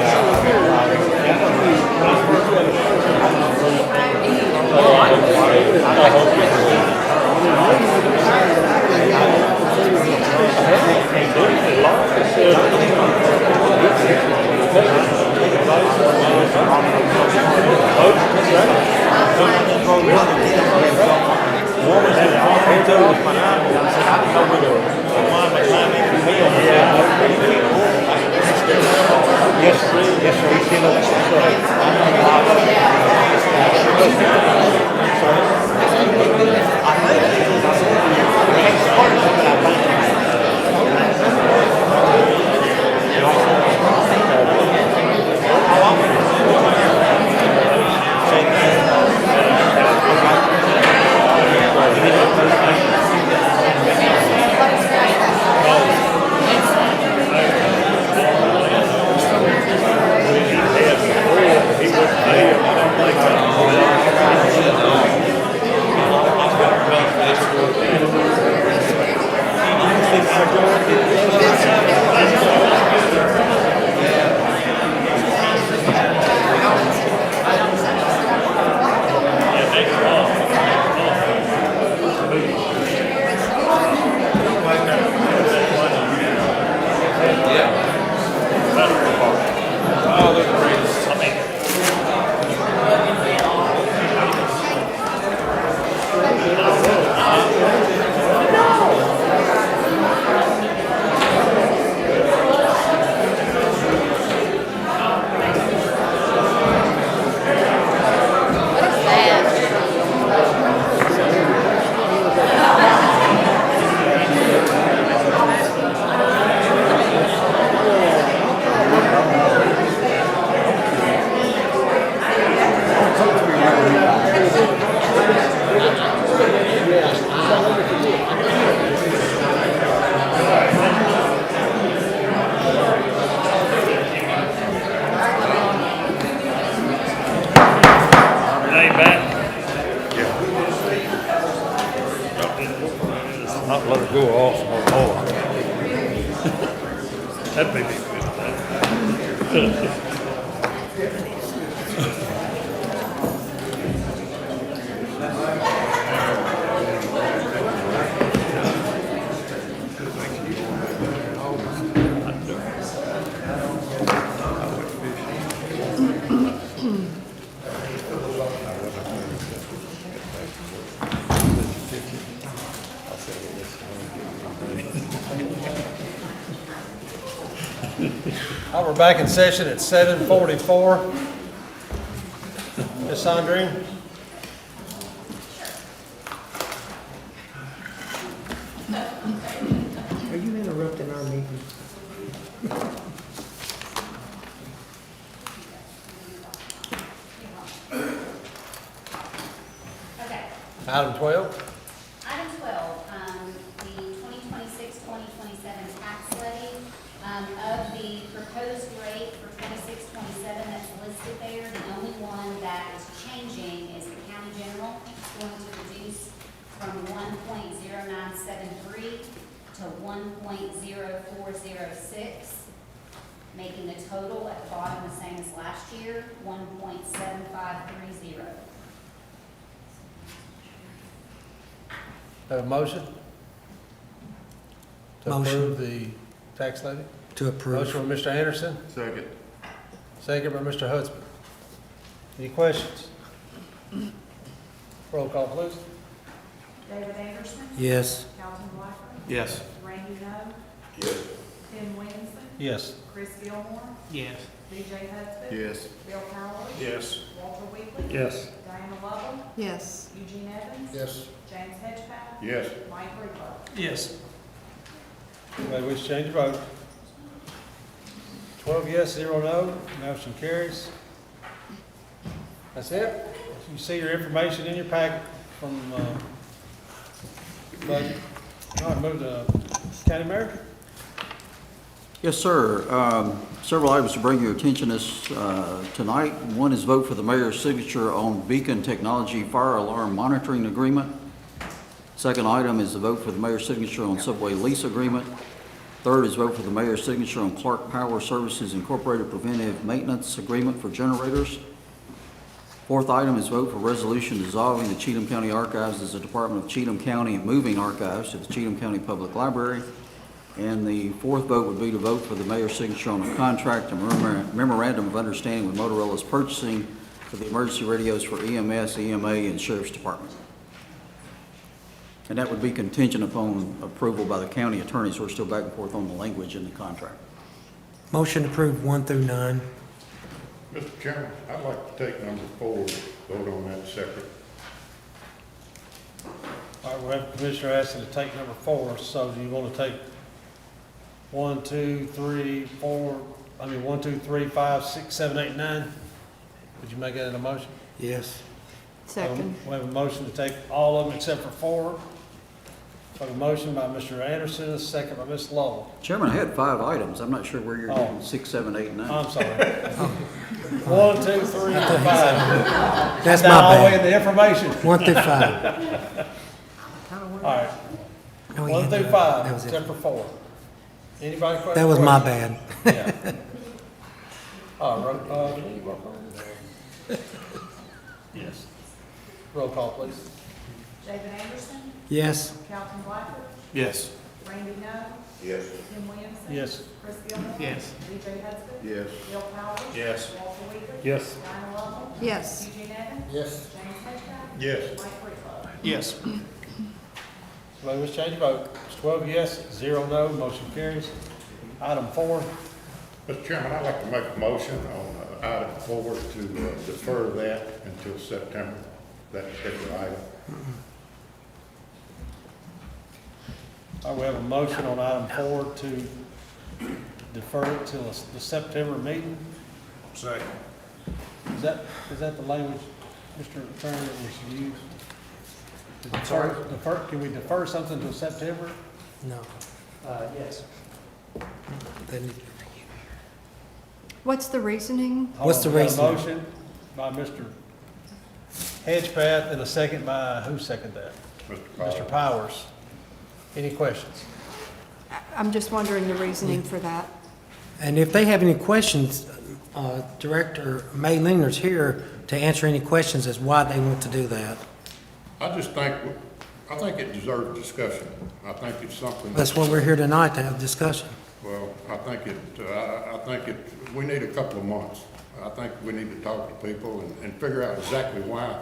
Yes, sir. He's still Not let it go off or more. That may be good. All right, we're back in session at 7:44. Ms. Sandrine? Are you interrupting our meeting? Okay. Item 12. Item 12, the 2026-2027 tax levy. Of the proposed rate for 26-27 that's listed there, the only one that is changing is the county general. It's going to reduce from 1.0973 to 1.0406, making the total at the bottom the same as last year, 1.7530. Have a motion? To Motion. approve the tax levy? To approve. Motion by Mr. Anderson, Second. second by Mr. Hudspeth. Any questions? Roll call, please. David Anderson, Yes. Calvin Blackford, Yes. Randy Nove, Yes. Tim Williamson, Yes. Chris Gilmore, Yes. BJ Hudspeth. Yes. Bill Powers. Yes. Walter Weekly. Yes. Diana Lovell, Yes. Eugene Evans. Yes. James Hedgepath. Yes. Mike Rutherford. Yes. Anybody wish to change your vote? 12 yes, 0 no, motion carries. That's it. You see your information in your packet from budget. All right, move to county manager. Yes, sir. Several items to bring your attention this tonight. One is vote for the mayor's signature on Beacon Technology Fire Alarm Monitoring Agreement. Second item is the vote for the mayor's signature on Subway Lease Agreement. Third is vote for the mayor's signature on Clark Power Services Incorporated Preventive Maintenance Agreement for generators. Fourth item is vote for resolution dissolving the Cheatham County Archives as a department of Cheatham County and moving archives to the Cheatham County Public Library. And the fourth vote would be to vote for the mayor's signature on a contract and memorandum of understanding with Motorola's purchasing for the emergency radios for EMS, EMA, and Sheriff's Department. And that would be contingent upon approval by the county attorneys. We're still back and forth on the language in the contract. Motion approved 1 through 9. Mr. Chairman, I'd like to take number 4, vote on that separate. All right, we have a commissioner asking to take number 4, so do you want to take 1, 2, 3, 4, 1, 2, 3, 5, 6, 7, 8, 9? Would you make that in a motion? Yes. Second. We have a motion to take all of them except for 4. We have a motion by Mr. Anderson, a second by Ms. Lovell. Chairman, I had 5 items. I'm not sure where you're Oh. getting 6, 7, 8, 9. I'm sorry. 1, 2, 3, 5. That's Down my all the way bad. in the information. 1 through 5. All right, No, 1 through that 5, was it. except for 4. Anybody question? That was my bad. Yeah. Roll call. Yes. Roll call, please. David Anderson, Yes. Calvin Blackford, Yes. Randy Nove, Yes. Tim Williamson. Yes. Chris Gilmore. Yes. BJ Hudspeth. Yes. Bill Powers. Yes. Walter Weekly. Yes. Diana Lovell. Yes. Eugene Evans. Yes. James Hedgepath. Yes. Mike Rutherford. Yes. Somebody wish to change your vote? It's 12 yes, 0 no, motion carries. Item 4. Mr. Chairman, I'd like to make a motion on item 4 to defer that until September, that particular item. We have a motion on item 4 to defer it till the September meeting. Second. Is that the language, Mr. Attorney, that was used? I'm sorry? Can we defer something to September? No. Yes. Then What's the reasoning? What's the We got a reasoning? motion by Mr. Hedgepath and a second by, who seconded that? Mr. Powers. Any questions? I'm just wondering the reasoning for that. And if they have any questions, Director May Lingner's here to answer any questions as why they want to do that. I think it deserves discussion. I think it's something. That's what we're here tonight, to have discussion. Well, I think we need a couple of months. I think we need to talk to people and figure out exactly why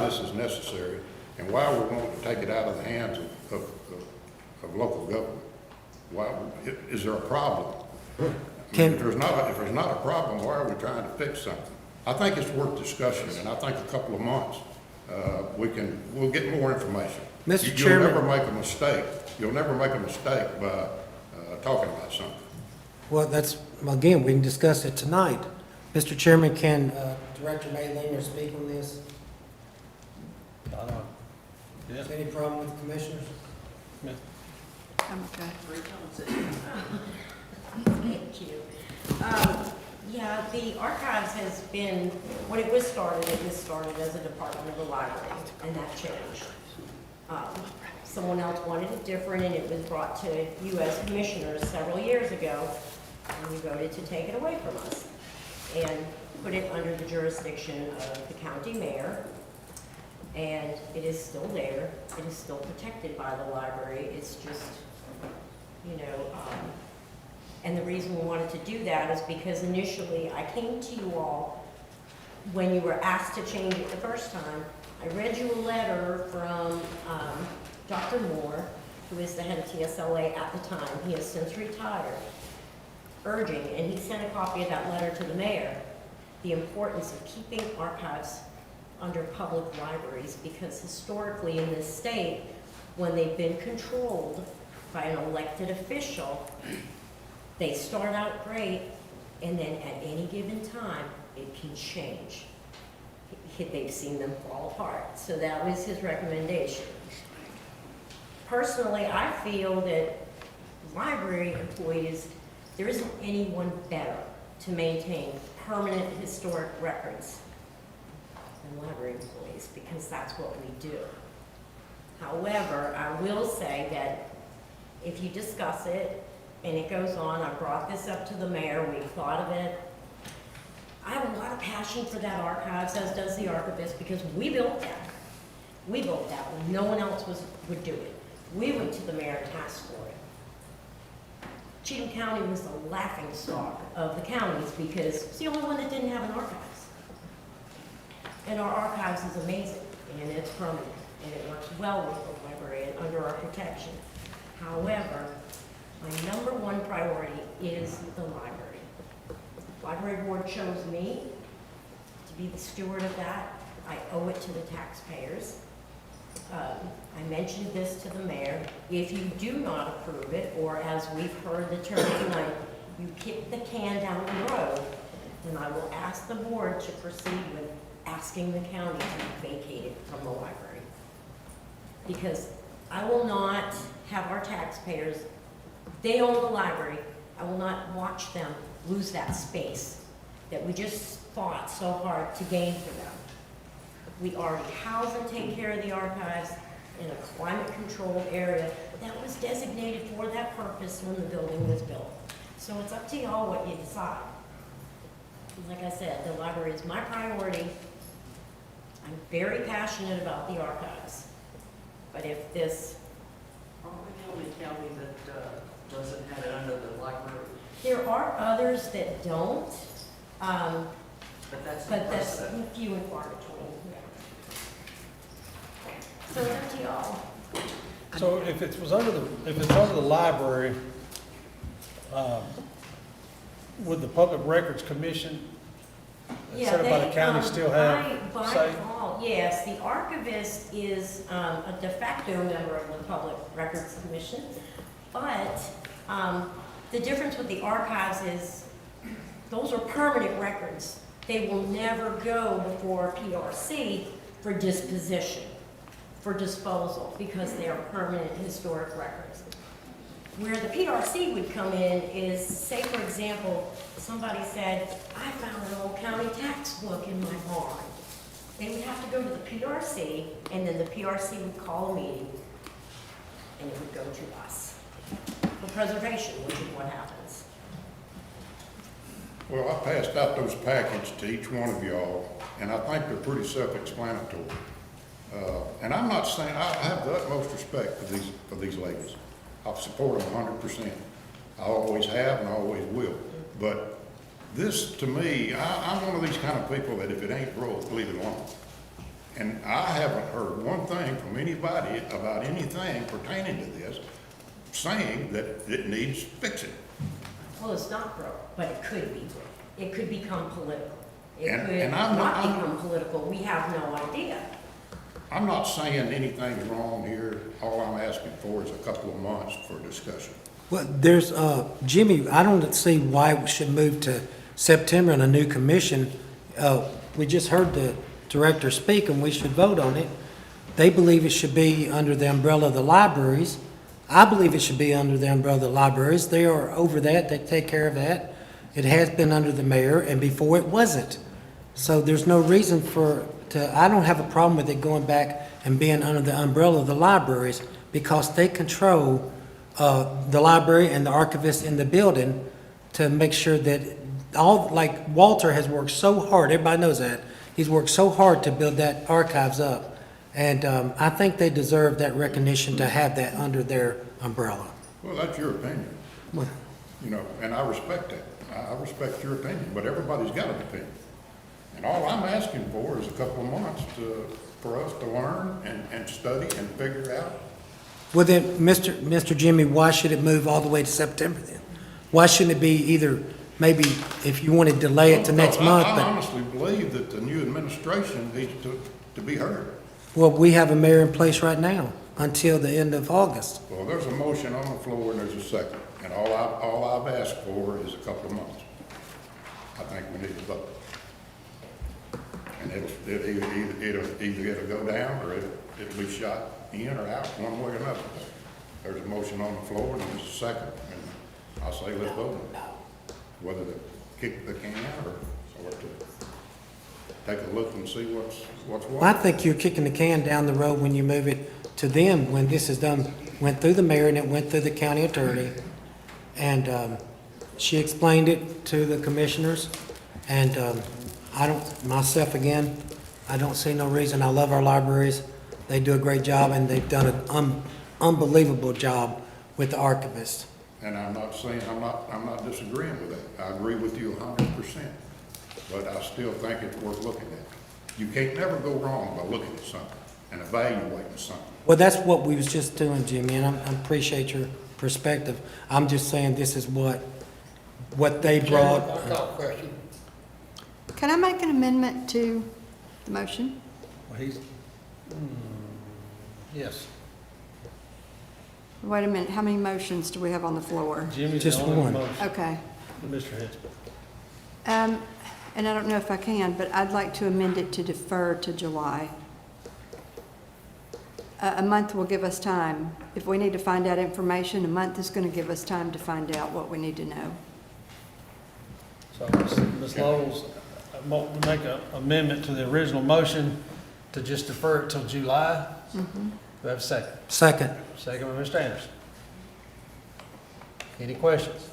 this is necessary and why we want to take it out of the hands of local government. Why, is there a if there's not a problem, why are we trying to fix something? I think it's worth discussion, and I think a couple of months, we'll get more information. Mr. You'll Chairman. never make a mistake. You'll never make a mistake by talking about something. Well, again, we can discuss it tonight. Mr. Chairman, can Director May Lingner speak on this? I don't know. Yeah. Is there any problem with the commissioners? I'm okay. Thank you. Yeah, the archives has been, when it was started as a department of the library, and that changed. Someone else wanted it different, and it was brought to you as commissioners several years ago, and you voted to take it away from us and put it under the jurisdiction of the county mayor. And it is still there, it is still protected by the library, it's just, you know, and the reason we wanted to do that is because initially I came to you all when you were asked to change it the first time. I read you a letter from Dr. Moore, who is the head of TSLA at the time. He has since retired, urging, and he sent a copy of that letter to the mayor, the importance of keeping archives under public libraries, because historically in this state, when they've been controlled by an elected official, they start out great, and then at any given time, it can change. They've seen them fall apart. So that was his recommendation. Personally, I feel that library employees, there isn't anyone better to maintain permanent historic records than library employees, because that's what we do. However, I will say that if you discuss it and it goes on, I brought this up to the mayor, we've thought of it. I have a lot of passion for that archives, as does the archivist, because we built that. We built that when no one else would do it. We went to the mayor and asked for it. Cheatham County was the laughing stock of the counties because it's the only one that didn't have an archives. And our archives is amazing, and it's permanent, and it works well with the library and under our protection. However, my number one priority is the library. The library board chose me to be the steward of that. I owe it to the taxpayers. I mentioned this to the mayor. If you do not approve it, or as we've heard the term tonight, you kick the can down the road, then I will ask the board to proceed with asking the county to vacate it from the library. Because I will not have our taxpayers, they own the library, I will not watch them lose that space that we just fought so hard to gain for them. We already house and take care of the archives in a climate-controlled area that was designated for that purpose when the building was built. So it's up to y'all what you decide. Like I said, the library is my priority. I'm very passionate about the archives. But if this... Aren't we the only county that doesn't have it under the library? There are others that don't, But that's few and far between. So it's up to y'all. So if it was under if it's under the library, would the Public Records Commission, set up by the county, still have by say? default, yes, the archivist is a de facto member of the Public Records Commission, but the difference with the archives is those are permanent records. They will never go before PRC for disposition, for disposal, because they are permanent historic records. Where the PRC would come in is, say for example, somebody said, I found an old county tax book in my barn. They would have to go to the PRC, and then the PRC would call a meeting, and it would go to us for preservation, which is what happens. Well, I passed out those packets to each one of y'all, and I think they're pretty self-explanatory. And I'm not saying, I have the utmost respect for these ladies. I support them 100%. I always have and I always will. But this, to me, I'm one of these kind of people that if it ain't broke, leave it alone. And I haven't heard one thing from anybody about anything pertaining to this saying that it needs fixing. Well, it's not broke, but it could be. It could become political. It And- could and I'm not not- become political. We have no idea. I'm not saying anything's wrong here. All I'm asking for is a couple of months for discussion. Well, there's, Jimmy, I don't see why we should move to September on a new commission. We just heard the director speak and we should vote on it. They believe it should be under the umbrella of the libraries. I believe it should be under the umbrella of the libraries. They are over that, they take care of that. It has been under the mayor, and before it wasn't. So there's no reason I don't have a problem with it going back and being under the umbrella of the libraries, because they control the library and the archivist in the building to make sure that like Walter has worked so hard, everybody knows that, he's worked so hard to build that archives up. And I think they deserve that recognition to have that under their umbrella. Well, that's your opinion, Well, you know, and I respect that. I respect your opinion, but everybody's got an opinion. And all I'm asking for is a couple of months for us to learn and study and figure out. Well then, Mr. Jimmy, why should it move all the way to September then? Why shouldn't it be either, maybe if you want to delay it to next month, I but, honestly believe that the new administration needs to be heard. well, we have a mayor in place right now until the end of August. Well, there's a motion on the floor and there's a second, and all I've asked for is a couple of months. I think we need to vote. And it'll go down, or it'll be shot in or out, one way or another. There's a motion on the floor and there's a second, and I say let's vote. Whether to kick the can or to take a look and see what's what. I think you're kicking the can down the road when you move it to them, when this is done, went through the mayor and it went through the county attorney. And she explained it to the commissioners. And myself again, I don't see no reason. I love our libraries. They do a great job, and they've done an unbelievable job with the archivist. And I'm not saying, I'm not disagreeing with that. I agree with you 100%. But I still think it's worth looking at. You can't never go wrong by looking at something and evaluating something. Well, that's what we was just doing, Jimmy, and I appreciate your perspective. I'm just saying this is what they brought. I got a question. Can I make an amendment to the motion? Well, yes. Wait a minute, how many motions do we have on the floor? Jimmy's Just the only one. motion. Okay. Mr. Hitzman. And I don't know if I can, but I'd like to amend it to defer to July. A month will give us time. If we need to find out information, a month is going to give us time to find out what we need to know. So Ms. Lowell's, make an amendment to the original motion to just defer it till July. Do I have a second? Second. Second by Mr. Anderson. Any questions?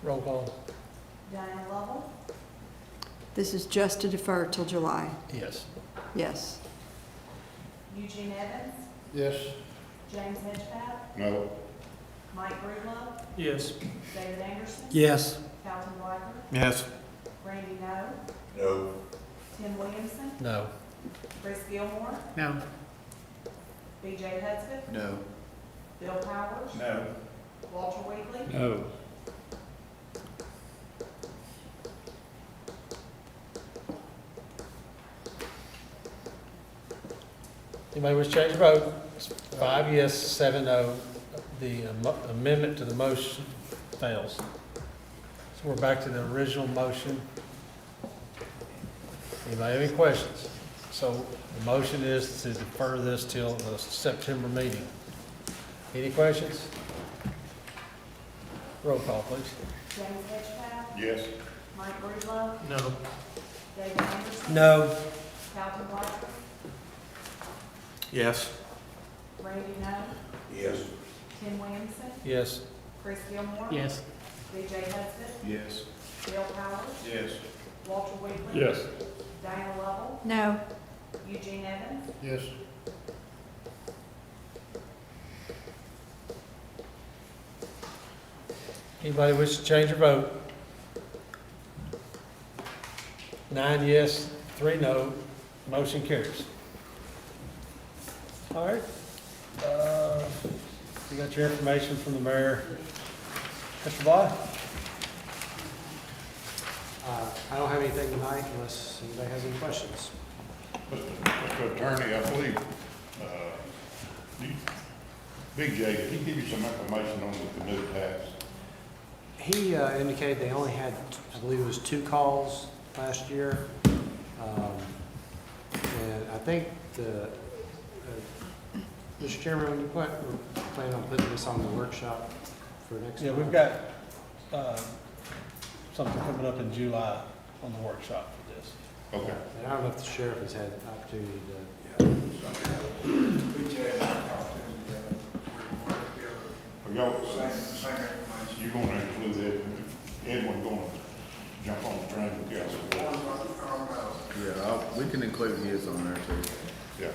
Roll call. Diana Lovell, This is just to defer till July. Yes. Yes. Eugene Evans, Yes. James Hedgepath, No. Mike Breedlove, Yes. David Anderson, Yes. Calvin Whitaker, Yes. Randy No, No. Tim Williamson, No. Chris Gilmore, No. B.J. Hudspeth, No. Bill Powers, No. Walter Weekly, No. Anybody wish to change your vote? 5 yes, 7 no. The amendment to the motion fails. So we're back to the original motion. Anybody have any questions? So the motion is to defer this till the September meeting. Any questions? Roll call, please. James Hedgepath, Yes. Mike Breedlove, No. David Anderson, No. Calvin Whitaker, Yes. Randy No, Yes. Tim Williamson, Yes. Chris Gilmore, Yes. B.J. Hudspeth, Yes. Bill Powers, Yes. Walter Weekly, Yes. Diana Lovell, No. Eugene Evans, Yes. Anybody wish to change your vote? 9 yes, 3 no. Motion carries. All right. You got your information from the mayor. Mr. Bly? I don't have anything tonight unless anybody has any questions. Mr. Attorney, I believe, BJ, did he give you some information on the canoe tax? He indicated they only had, I believe it was 2 calls last year. And I think Mr. Chairman, when you plan on putting this on the workshop for next Yeah, month? we've got something coming up in July on the workshop for this. Okay. And I don't know if the sheriff has had the opportunity to. Are y'all, you gonna include Edwin gonna jump on the train with Council Wood. Yeah, we can include his on there too. Yeah.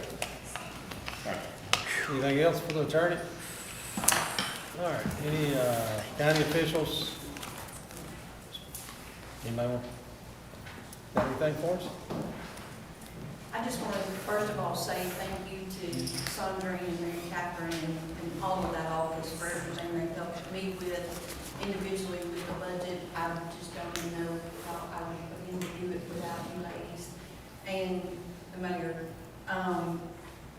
Thank you. Anything else for the attorney? All right, any county officials? Anybody want, got anything for us? I just want to, first of all, say thank you to Sandra and Mary Catherine and all of that office for everything they've helped me with individually with the budget. I just don't even know how I would begin to do it without you ladies and the mayor.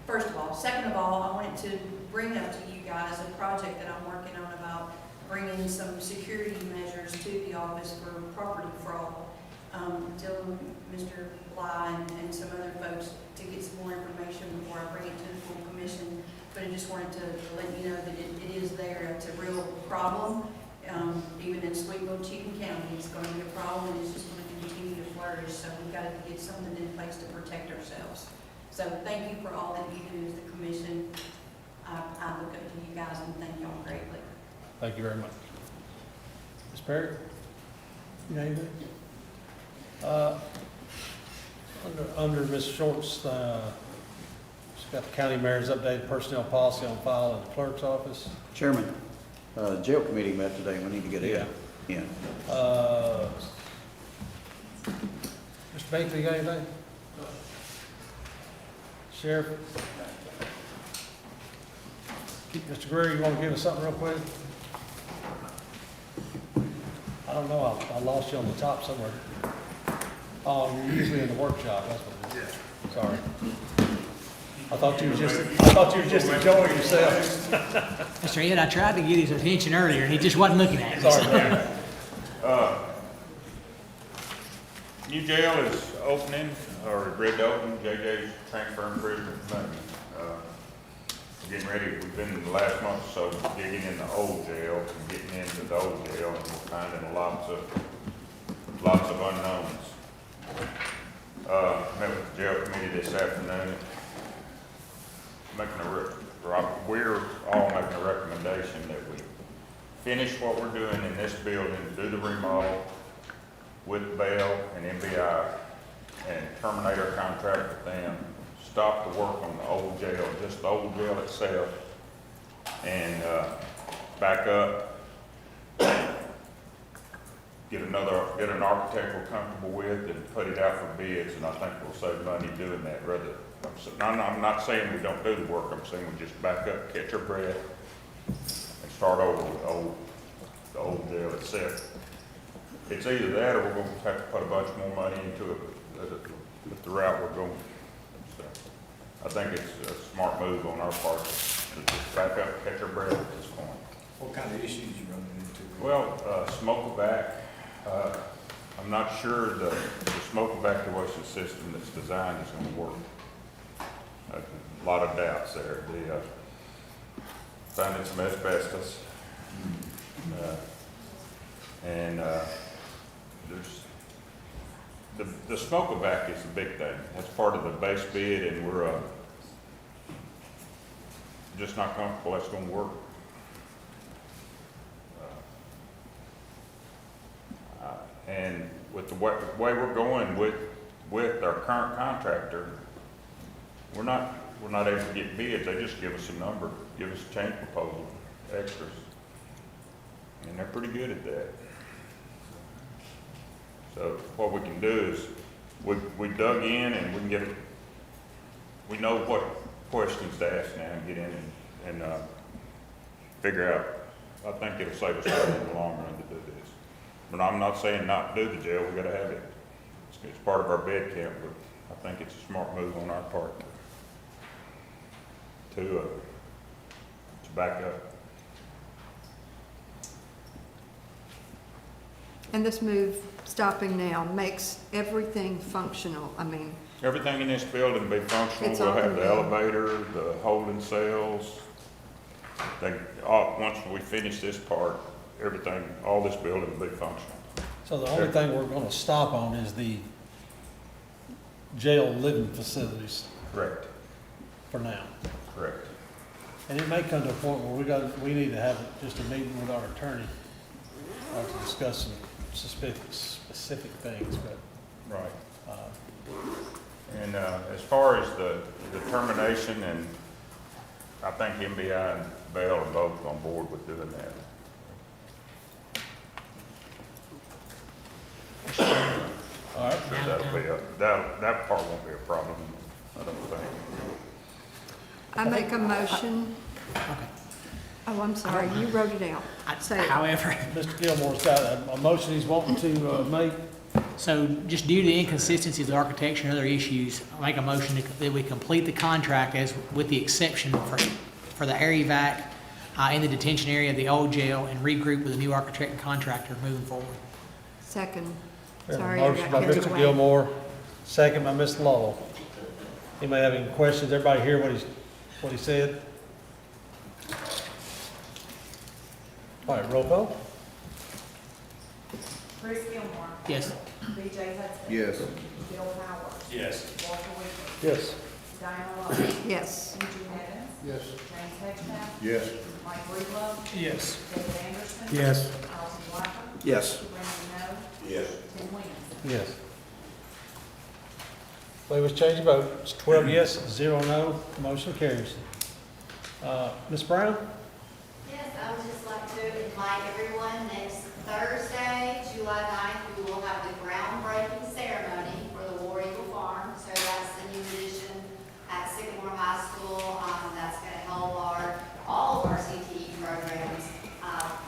First of all. Second of all, I wanted to bring up to you guys a project that I'm working on about bringing some security measures to the office for property fraud. Telling Mr. Bly and some other folks to get some more information before I bring it to the full commission. But I just wanted to let you know that it is there. It's a real problem. Even in Sweetville, Cheatham County, it's going to be a problem, and it's just going to continue to flourish. So we've got to get something in place to protect ourselves. So thank you for all that you do as the commission. I look up to you guys and thank y'all greatly. Thank you very much. Ms. Perry? You got anything? Under Ms. Short's, she's got the county mayor's updated personnel policy on file in the clerk's office. Chairman, jail committee met today, we need to get in. Yeah. Mr. Baker, you got anything? Sheriff? Mr. Greer, you want to give us something real quick? I don't know, I lost you on the top somewhere. Oh, you're usually in the workshop, that's what it is. Sorry. I thought you were just enjoying yourself. Mr. Ed, I tried to get his attention earlier, and he just wasn't looking at me. Sorry, man. New jail is opening, or ready to open, JJ's transferring prisoners from getting ready. We've been in the last month or so digging in the old jail and getting into the old jail, and we're finding lots of unknowns. Met with the jail committee this afternoon, we're all making a recommendation that we finish what we're doing in this building, do the remodel with Bell and MBI, and terminate our contract with them, stop the work on the old jail, just the old jail itself, and back up, get an architect we're comfortable with and put it out for bids, and I think we'll save money doing that. I'm not saying we don't do the work, I'm saying we just back up, catch our breath, and start over with the old jail itself. It's either that or we're going to have to put a bunch more money into it with the route we're going. So I think it's a smart move on our part to just back up, catch our breath at this point. What kind of issues you running into? Well, smoke back. I'm not sure the smoke evacuation system that's designed is going to work. A lot of doubts there. Finding some asbestos. There's the smoke evac is the big thing. That's part of the base bid, and we're just not comfortable that's going to work. And with the way we're going with our current contractor, we're not able to get bids. They just give us a number, give us a change proposal, extras, and they're pretty good at that. So what we can do is we dug in and we can get we know what questions to ask now and get in and figure out. I think it'll save us money in the long run to do this. But I'm not saying not to do the jail. We got to have it. It's part of our bed camp, but I think it's a smart move on our part to back up. And this move, stopping now, makes everything functional. I mean, Everything in this building will be functional. It's We'll all have the good. elevator, the holding cells. Once we finish this part, everything, all this building will be functional. So the only thing we're gonna stop on is the jail living facilities Correct. for now. Correct. And it may come to a point where we need to have just a meeting with our attorney to discuss specific things, but, Right. And as far as the determination, and I think MBI and Bell are both on board with doing that. all right. So that part won't be a problem, I don't think. I make a motion. Okay. Oh, I'm sorry, you wrote it out. Say it. However, Mr. Gilmore's got a motion he's wanting to make. so just due to the inconsistencies of architecture and other issues, I make a motion that we complete the contract as, with the exception for the air evac in the detention area of the old jail and regroup with a new architect and contractor moving forward. Second. We have a Sorry, I motion got by carried Mr. away. Gilmore, second by Ms. Lovell. Anybody have any questions? Everybody hear what he said? All right, roll call. Bruce Gilmore. Yes. B.J. Hudson. Yes. Bill Howard. Yes. Walter Wilson. Yes. Diana Lovell. Yes. Eugene Evans. Yes. James Hedgehouse. Yes. Mike Rulo. Yes. David Anderson. Yes. Charles Blackman. Yes. Brandon Knoll. Yes. Tim Williams. Yes. Please change your vote. It's 12 yes, 0 no. Motion carries. Ms. Brown? Yes, I would just like to invite everyone next Thursday, July 9th, we will have the groundbreaking ceremony for the War Eagle Farm. So that's the new addition at Sycamore High School. That's going to help all of our CTE programs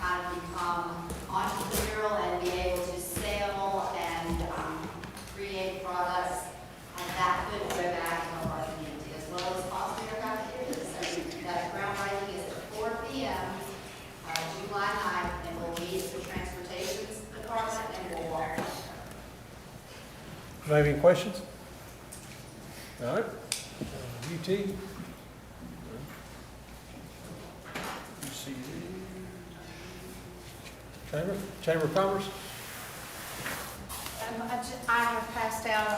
kind of become entrepreneurial and be able to sell and create products that could go back and help our community, as well as foster our cafeterias. So that groundbreaking is at 4 p.m. July 9th, and we'll meet the Transportation Department and we'll walk. Do you have any questions? All right. UT? Chamber of Commerce? I have passed out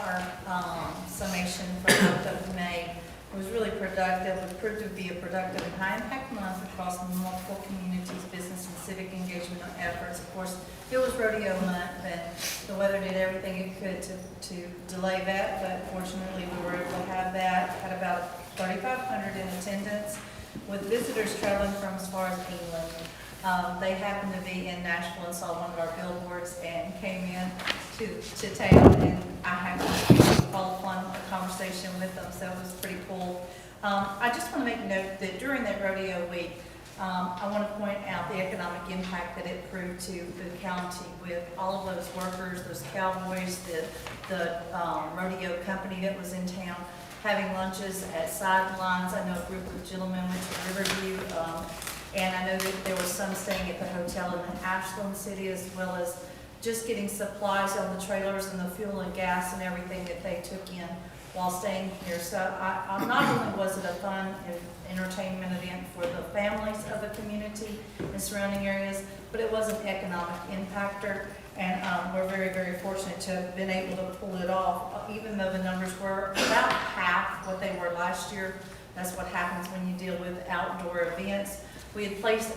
our summation for the month of May. It was really productive. It proved to be a productive and high-impact month across multiple communities, business, and civic engagement efforts. Of course, it was rodeo month, and the weather did everything it could to delay that, but fortunately, we were able to have that. Had about 3,500 in attendance, with visitors traveling from as far as England. They happened to be in Nashville and saw one of our billboards and came in to town, and I happened to follow upon a conversation with them, so it was pretty cool. I just want to make note that during that rodeo week, I want to point out the economic impact that it proved to the county with all of those workers, those cowboys, the rodeo company that was in town, having lunches at sidelines. I know a group of gentlemen went to Riverview, and I know that there was some staying at the hotel in Ashland City, as well as just getting supplies on the trailers and the fuel and gas and everything that they took in while staying here. So not only was it a fun and entertainment event for the families of the community and surrounding areas, but it was an economic impactor. And we're very, very fortunate to have been able to pull it off, even though the numbers were about half what they were last year. That's what happens when you deal with outdoor events. We had placed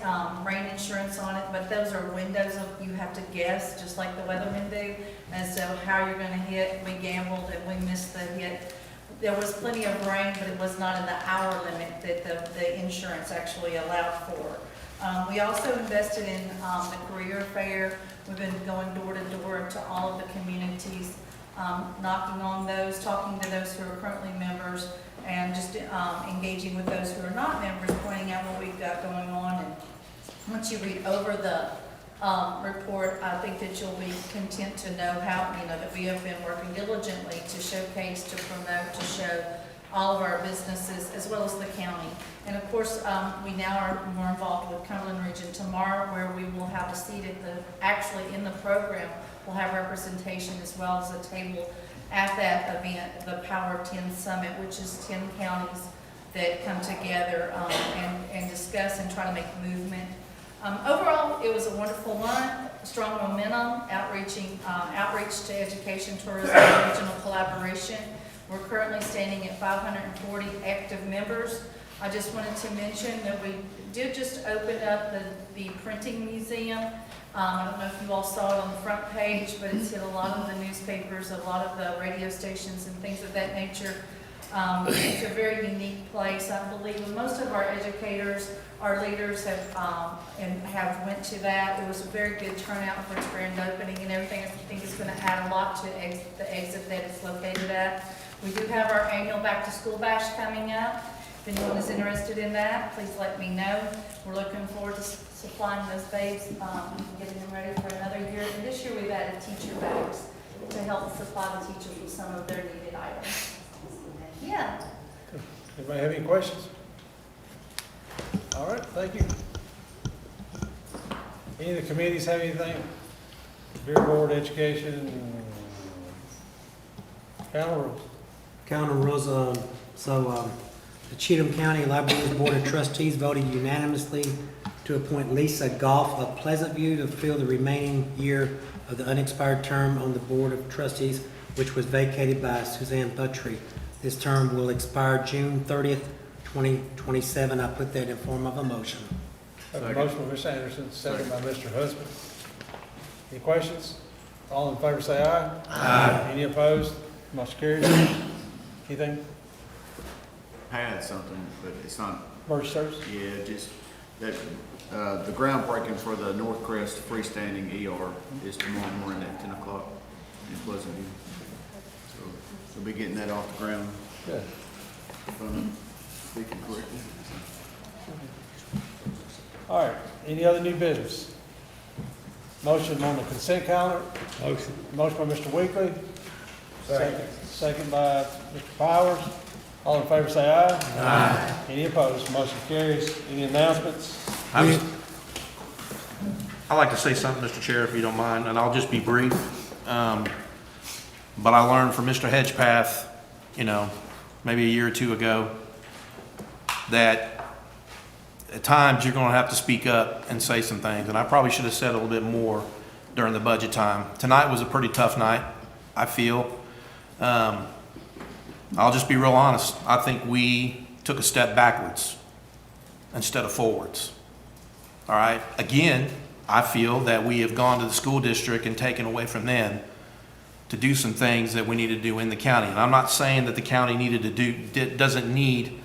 rain insurance on it, but those are windows of, you have to guess, just like the weathermen do, as to how you're going to hit. We gambled and we missed the hit. There was plenty of rain, but it was not in the hour limit that the insurance actually allowed for. We also invested in the career fair. We've been going door to door to all of the communities, knocking on those, talking to those who are currently members, and just engaging with those who are not members, pointing out what we've got going on. And once you read over the report, I think that you'll be content to know how, that we have been working diligently to showcase, to promote, to show all of our businesses, as well as the county. And of course, we now are more involved with Cumberland Region tomorrow, where we will have a seat actually in the program, we'll have representation as well as a table at that event, the Power of 10 Summit, which is 10 counties that come together and discuss and try to make movement. Overall, it was a wonderful month, strong momentum, outreach to education, tourism, and regional collaboration. We're currently standing at 540 active members. I just wanted to mention that we did just open up the printing museum. I don't know if you all saw it on the front page, but it's hit a lot of the newspapers, a lot of the radio stations and things of that nature. It's a very unique place. I believe most of our educators, our leaders have went to that. It was a very good turnout for its grand opening and everything. I think it's going to add a lot to the exit that it's located at. We do have our annual back to school bash coming up. If anyone is interested in that, please let me know. We're looking forward to supplying those babes, getting them ready for another year. And this year we've added teacher bags to help supply the teachers with some of their needed items. Yeah. Anybody have any questions? All right, thank you. Any of the committees have anything? Beer Board, Education, Council rules. Counter rules, the Cheatham County Libraries Board of Trustees voted unanimously to appoint Lisa Goff of Pleasant View to fill the remaining year of the unexpired term on the Board of Trustees, which was vacated by Suzanne Buttrey. This term will expire June 30th, 2027. I put that in form of a motion. Have a motion by Mr. Anderson, second by Mr. Husband. Any questions? All in favor say aye. Aye. Any opposed? Motion carries. Anything? I had something, but it's not, Merge service? yeah, just that, the groundbreaking for the North Crest freestanding ER is tomorrow morning at 10 o'clock in Pleasantview. So we'll be getting that off the ground. Good. If I'm speaking correctly. All right, any other new business? Motion on the consent calendar? Motion. Motion by Mr. Weekly. Second by Mr. Powers. All in favor say aye. Aye. Any opposed? Motion carries. Any announcements? I'd like to say something, Mr. Chair, if you don't mind, and I'll just be brief. But I learned from Mr. Hedgepath, maybe a year or two ago, that at times you're going to have to speak up and say some things. And I probably should have said a little bit more during the budget time. Tonight was a pretty tough night, I feel. I'll just be real honest. I think we took a step backwards instead of forwards. All right. Again, I feel that we have gone to the school district and taken away from them to do some things that we need to do in the county. And I'm not saying that the county doesn't need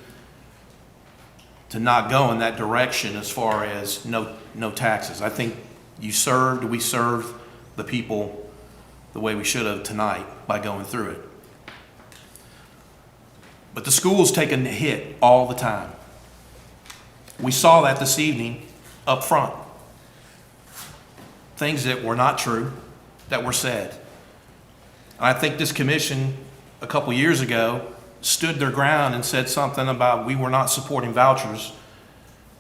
to not go in that direction as far as no taxes. I think we served the people the way we should have tonight by going through it. But the school's taken a hit all the time. We saw that this evening up front. Things that were not true, that were said. And I think this commission a couple years ago stood their ground and said something about we were not supporting vouchers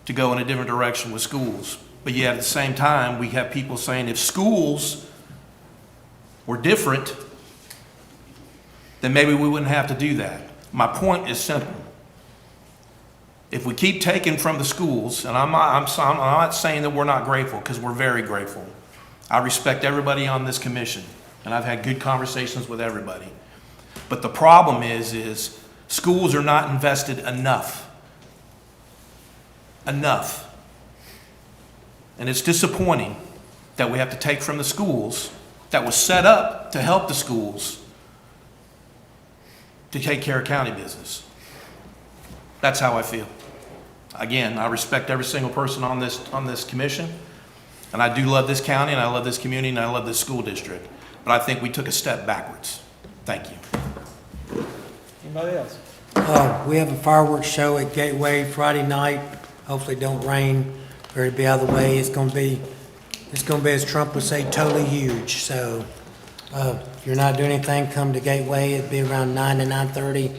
to go in a different direction with schools. But yet at the same time, we have people saying if schools were different, then maybe we wouldn't have to do that. My point is simple. If we keep taking from the schools, and I'm not saying that we're not grateful, because we're very grateful. I respect everybody on this commission, and I've had good conversations with everybody. But the problem is schools are not invested enough. Enough. And it's disappointing that we have to take from the schools that was set up to help the schools to take care of county business. That's how I feel. Again, I respect every single person on this commission, and I do love this county, and I love this community, and I love this school district. But I think we took a step backwards. Thank you. Anybody else? We have a fireworks show at Gateway Friday night. Hopefully it don't rain or it'll be out of the way. It's gonna be, as Trump would say, totally huge. So if you're not doing anything, come to Gateway. It'll be around 9 to 9:30,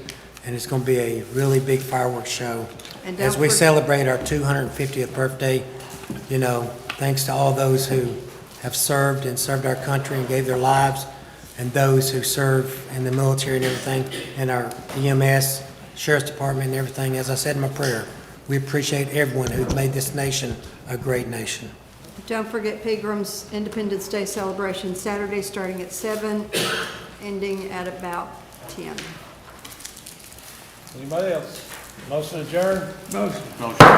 and it's gonna be a really big fireworks show. And As we celebrate our 250th birthday, thanks to all those who have served our country and gave their lives, and those who serve in the military and everything, and our EMS, Sheriff's Department and everything. As I said in my prayer, we appreciate everyone who made this nation a great nation. Don't forget Pilgrim's Independence Day celebration, Saturday starting at 7, ending at about 10. Anybody else? Motion adjourned? Motion. Motion.